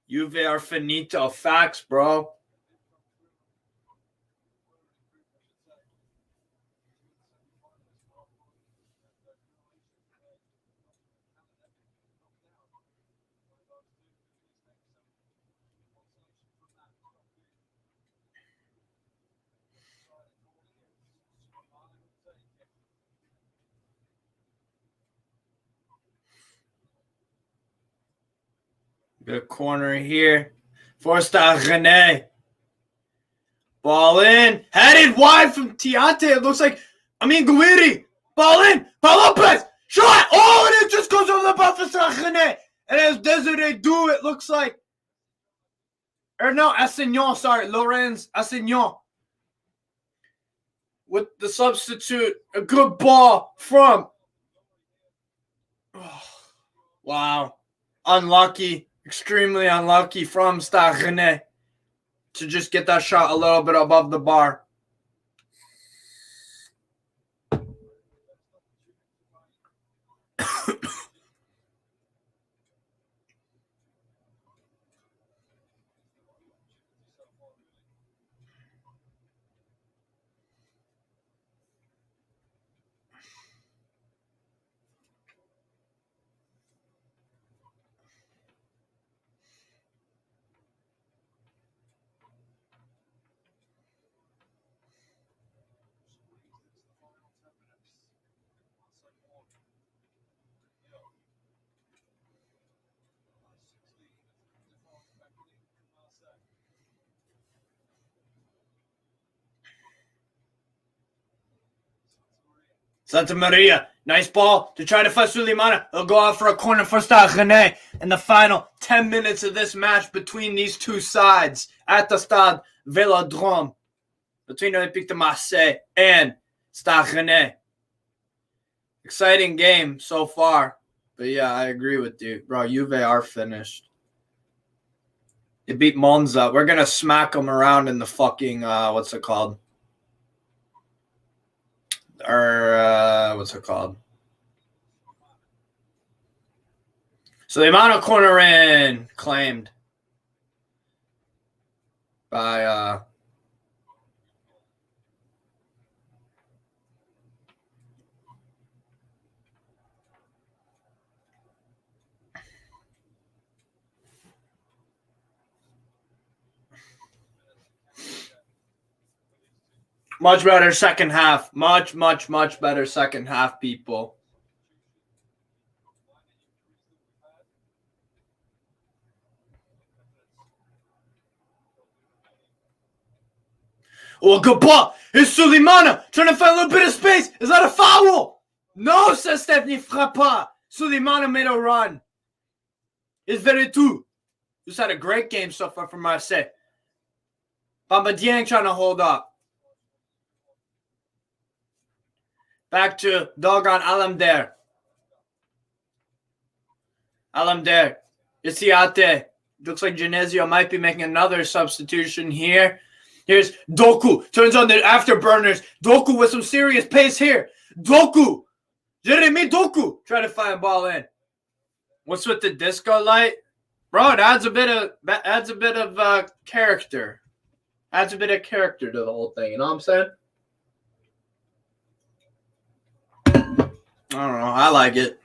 Juve are finito. Facts, bro. Good corner here for Stade Rennais. Ball in. Headed wide from Tiante. It looks like, Guiri. Ball in. Paul Lopez. Shot. Oh, and it just goes over the bar for Stade Rennais. And as Desiree do, it looks like. Or no, Assignon. Sorry, Lorenz Assignon. With the substitute. A good ball from. Oh, wow. Unlucky. Extremely unlucky from Stade Rennais to just get that shot a little bit above the bar. Santa Maria, nice ball to try to find Suleimana. He'll go out for a corner for Stade Rennais in the final 10 minutes of this match between these two sides at the Stade Vélodrome between Olympique de Marseille and Stade Rennais. Exciting game so far. But yeah, I agree with you. Bro, Juve are finished. They beat Monza. We're going to smack them around in the fucking, what's it called? What's it called? So the amount of corner in claimed by much better second half. Much better second half, people. Oh, good ball. It's Suleimana trying to find a little bit of space. Is that a foul? No, says Stephanie Frappart. Suleimana made a run. It's Veretout. Who's had a great game so far for Marseille. Bamba Dieng trying to hold up. Back to Dogon Alamdair. Alamdair. Isiate. Looks like Genesio might be making another substitution here. Here's Doku. Turns on the afterburners. Doku with some serious pace here. Doku. Jeremy Doku. Try to find a ball in. What's with the disco light? Bro, it adds a bit of character. Adds a bit of character to the whole thing. You know what I'm saying? I don't know. I like it.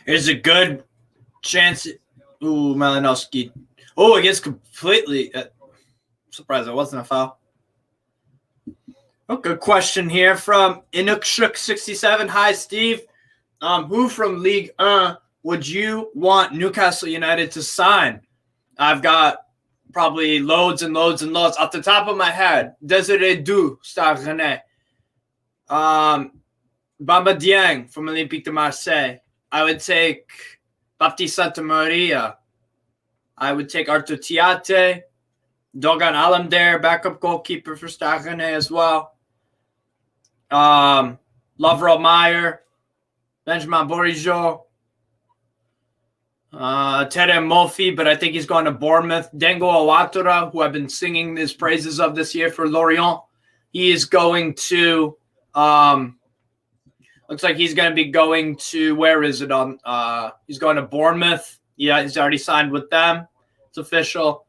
There's a good chance. Ooh, Malinowski. Oh, it gets completely. Surprised it wasn't a foul. Oh, good question here from Inukshuk67. Hi, Steve. Who from Ligue 1 would you want Newcastle United to sign? I've got probably loads and loads and loads off the top of my head. Desiree Du, Stade Rennais. Bamba Dieng from Olympique de Marseille. I would take Baptiste Santamaria. I would take Artur Tiate. Dogan Alamdare, backup goalkeeper for Stade Rennais as well. Lavrov Meyer. Benjamin Bourigeaud. Tere Mofi, but I think he's going to Bournemouth. Dengo Awatura, who I've been singing his praises of this year for Lorient. He is going to looks like he's going to be going to, where is it on? He's going to Bournemouth. Yeah, he's already signed with them. It's official.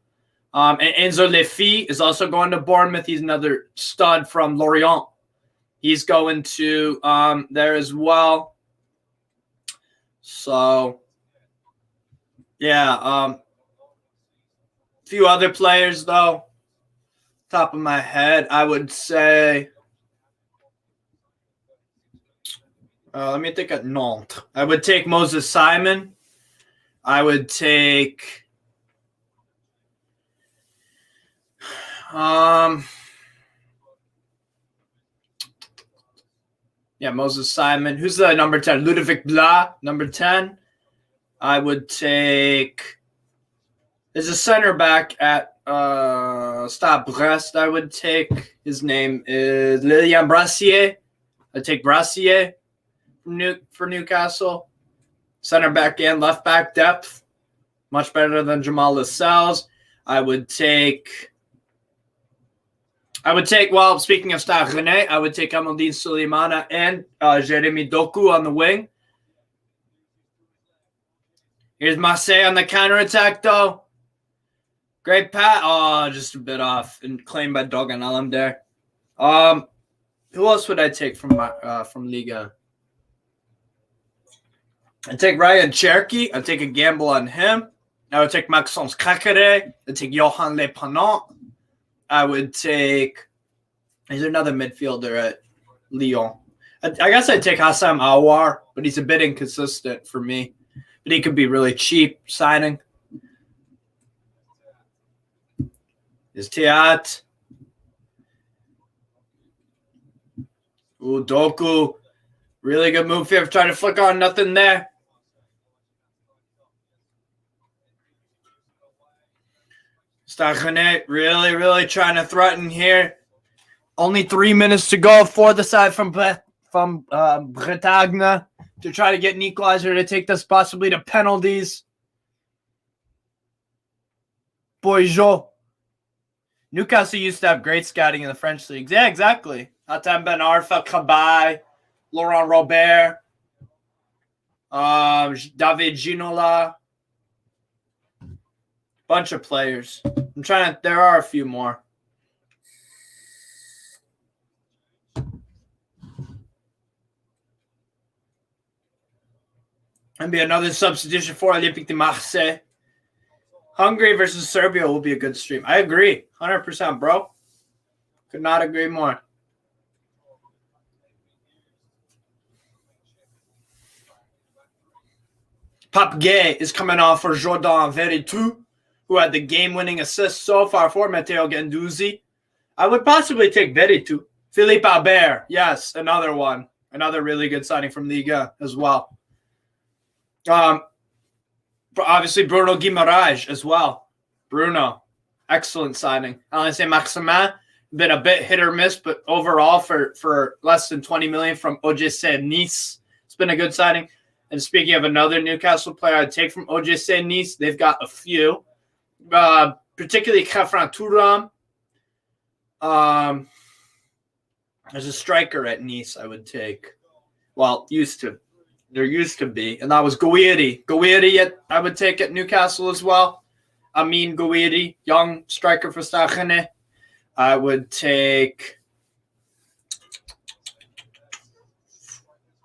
And Enzo Lefi is also going to Bournemouth. He's another stud from Lorient. He's going to there as well. So, yeah. A few other players, though. Top of my head, I would say. Let me think at Nantes. I would take Moses Simon. I would take. Moses Simon. Who's the number 10? Ludovic Blas, number 10. I would take. There's a center back at Stade Brest. I would take. His name is Lilian Brassier. I'd take Brassier for Newcastle. Center back and left back depth. Much better than Jamal Lascelles. I would take, well, speaking of Stade Rennais, I would take Amandine Suleimana and Jeremy Doku on the wing. Here's Marseille on the counterattack, though. Great pass. Oh, just a bit off and claimed by Dogan Alamdare. Who else would I take from Liga? I'd take Ryan Cherky. I'd take a gamble on him. I would take Maxence Craqueret. I'd take Johan Lepanant. I would take. He's another midfielder at Lyon. I guess I'd take Hassam Aouar, but he's a bit inconsistent for me. But he could be really cheap signing. Is Tiat. Ooh, Doku. Really good move here. Trying to flick on, nothing there. Stade Rennais really, really trying to threaten here. Only 3 minutes to go for the side from Bretagne to try to get an equalizer to take this possibly to penalties. Boiseau. Newcastle used to have great scouting in the French leagues. Yeah, exactly. Hatem Ben Arfa, Cabaye, Laurent Robert, David Ginola. Bunch of players. There are a few more. And be another substitution for Olympique de Marseille. Hungary versus Serbia will be a good stream. I agree. 100%, bro. Could not agree more. Pape Gay is coming off for Jordan Veretout, who had the game-winning assist so far for Matteo Guendouzi. I would possibly take Veretout. Philippe Albert, yes, another one. Another really good signing from Liga as well. Obviously, Bruno Guimaraes as well. Bruno, excellent signing. Alain Saint-Maximin, been a bit hit or miss, but overall for less than 20 million from OGC Nice, it's been a good signing. And speaking of another Newcastle player I'd take from OGC Nice, they've got a few, particularly Khafran Thuram. There's a striker at Nice I would take. Well, there used to be, and that was Gouiri. Gouiri I would take at Newcastle as well. Amin Gouiri, young striker for Stade Rennais. I would take.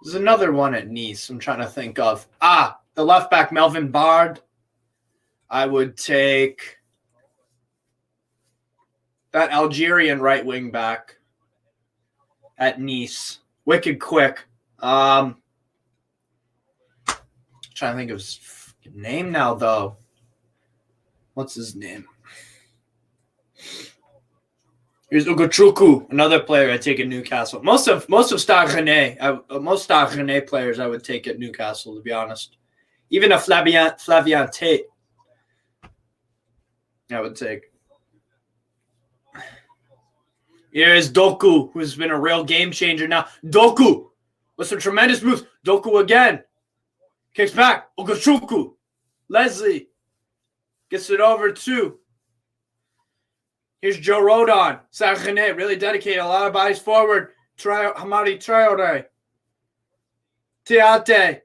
There's another one at Nice I'm trying to think of. The left back Melvin Bard. I would take that Algerian right wing back at Nice. Wicked quick. Trying to think of his name now, though. What's his name? Here's Ugochukwu, another player I take at Newcastle. Most of Stade Rennais, most Stade Rennais players I would take at Newcastle, to be honest. Even a Flavien Tate, I would take. Here's Doku, who's been a real game changer now. Doku with some tremendous moves. Doku again. Kicks back. Ugochukwu. Leslie gets it over to. Here's Joe Rodon. Stade Rennais really dedicated. A lot of bodies forward. Hamadi Traore. Tiate.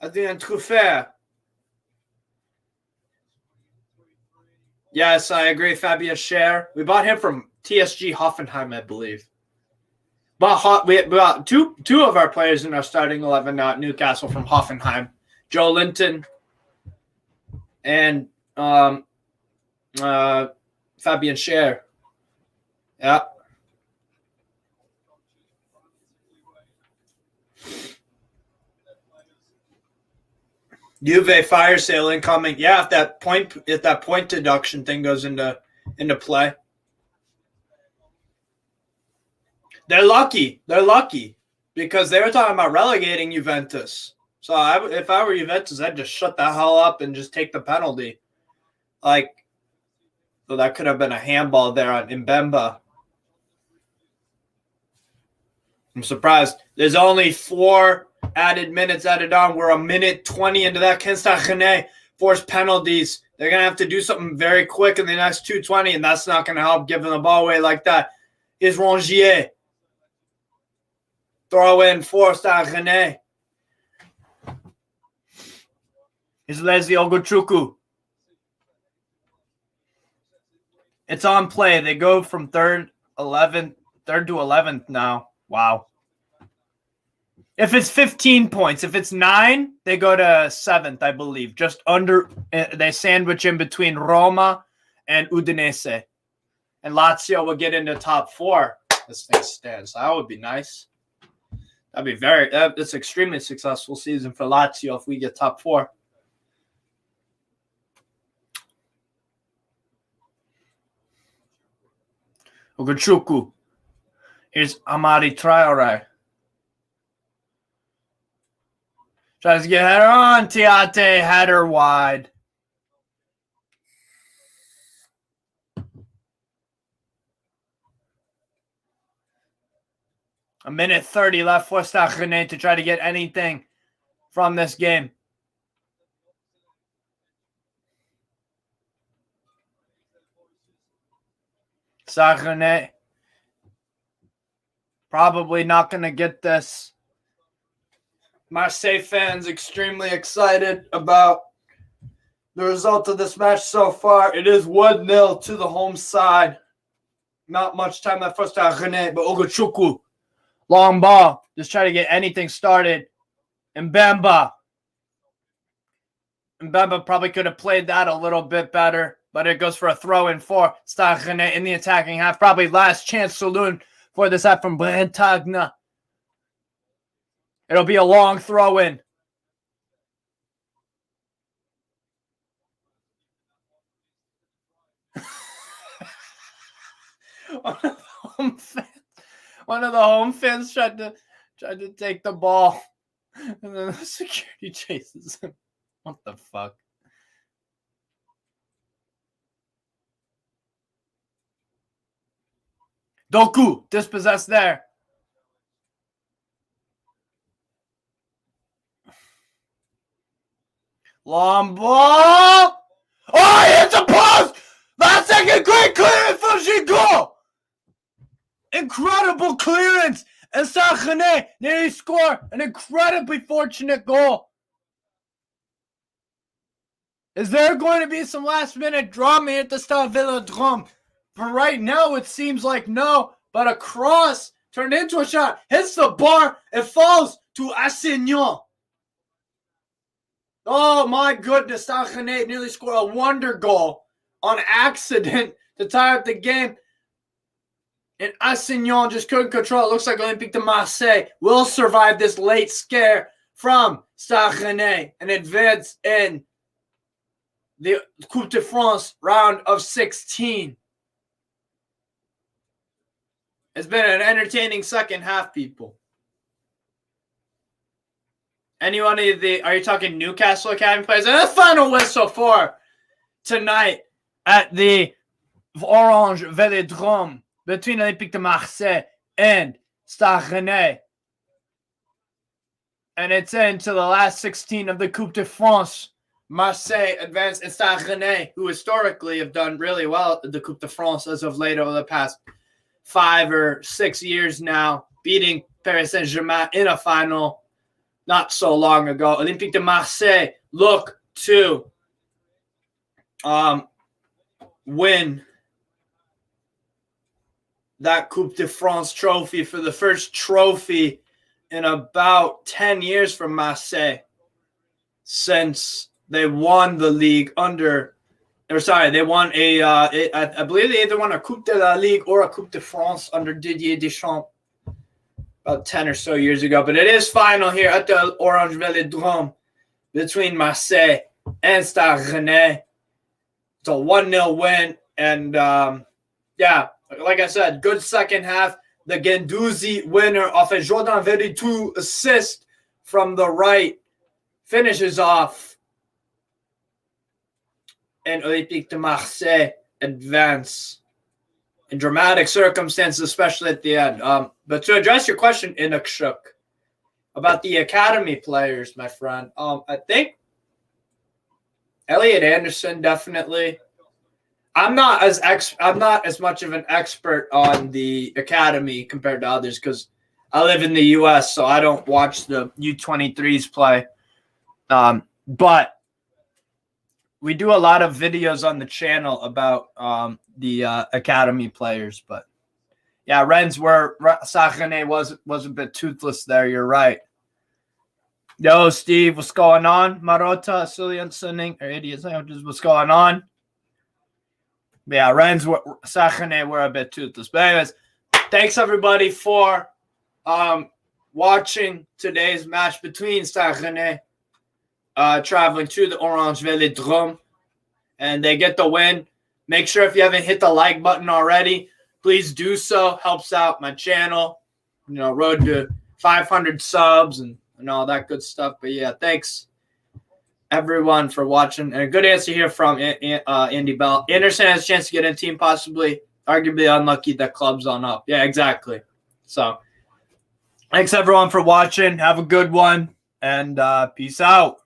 Adrien Truffert. Yes, I agree. Fabien Cher. We bought him from TSG Hoffenheim, I believe. We bought two of our players in our starting 11 now at Newcastle from Hoffenheim. Joe Linton and Fabien Cher. Yeah. Juve fire sale incoming. Yeah, if that point deduction thing goes into play. They're lucky. Because they were talking about relegating Juventus. So if I were Juventus, I'd just shut the hell up and just take the penalty. So that could have been a handball there on Mbemba. I'm surprised. There's only 4 added minutes added on. We're a minute 20 into that. Stade Rennais force penalties. They're going to have to do something very quick in the next 2:20, and that's not going to help giving the ball away like that. Is Rongier. Throw in for Stade Rennais. Is Leslie Ugochukwu. It's on play. They go from third to 11th now. Wow. If it's 15 points, if it's 9, they go to 7th, I believe. Just under, they sandwich in between Roma and Udinese. And Lazio will get into top 4. This thing stands. That would be nice. That'd be it's an extremely successful season for Lazio if we get top 4. Ugochukwu. Here's Amadi Traore. Tries to get header on. Tiate, header wide. A minute 30 left for Stade Rennais to try to get anything from this game. Stade Rennais probably not going to get this. Marseille fans extremely excited about the result of this match so far. It is 1-0 to the home side. Not much time left for Stade Rennais, but Ugochukwu Long ball. Just try to get anything started. And Mbemba probably could have played that a little bit better, but it goes for a throw-in for Stade Rennais in the attacking half. Probably last chance saloon for this half from Brentagna. It'll be a long throw-in. One of the home fans tried to take the ball, and then the security chases him. What the fuck? Doku dispossessed there. Long ball. Oh, he hits a post! Last second, great clearance from Gigot! Incredible clearance! And Stade Rennais nearly score an incredibly fortunate goal. Is there going to be some last-minute drama at the Stade Vélodrome? For right now, it seems like no, but a cross turned into a shot, hits the bar, it falls to Assignon. Oh my goodness, Stade Rennais nearly scored a wonder goal on accident to tie up the game. And Assignon just couldn't control it. Looks like Olympique de Marseille will survive this late scare from Stade Rennais and advance in the Coupe de France round of 16. It's been an entertaining second half, people. Anyone of the, are you talking Newcastle Academy players? And the final whistle for tonight at the Orange Vélodrome between Olympique de Marseille and Stade Rennais. And it's into the last 16 of the Coupe de France. Marseille advanced, and Stade Rennais, who historically have done really well at the Coupe de France as of late over the past 5 or 6 years now, beating Paris Saint-Germain in a final not so long ago. Olympique de Marseille look to win that Coupe de France trophy for the first trophy in about 10 years from Marseille since they won the league they won I believe they either won a Coupe de la Ligue or a Coupe de France under Didier Deschamps about 10 or so years ago. But it is final here at the Orange Vélodrome between Marseille and Stade Rennais. It's a 1-0 win. And, like I said, good second half. The Guendouzi winner off a Jordan Veretout assist from the right finishes off. And Olympique de Marseille advance in dramatic circumstances, especially at the end. But to address your question, Inukshuk, about the academy players, my friend, I think Elliot Anderson definitely. I'm not as much of an expert on the academy compared to others because I live in the U.S., so I don't watch the U23s play. But we do a lot of videos on the channel about the academy players. But yeah, Stade Rennais was a bit toothless there. You're right. Yo, Steve, what's going on? Marota, Cillian Sunning, or Idiot Sandwiches, what's going on? Yeah, Stade Rennais were a bit toothless. But anyways, thanks everybody for watching today's match between Stade Rennais traveling to the Orange Vélodrome, and they get the win. Make sure if you haven't hit the like button already, please do so. Helps out my channel. Road to 500 subs and all that good stuff. But yeah, thanks everyone for watching. And a good answer here from Andy Bell. Anderson has a chance to get in team, possibly. Arguably unlucky that club's on up. Yeah, exactly. So thanks everyone for watching. Have a good one, and peace out.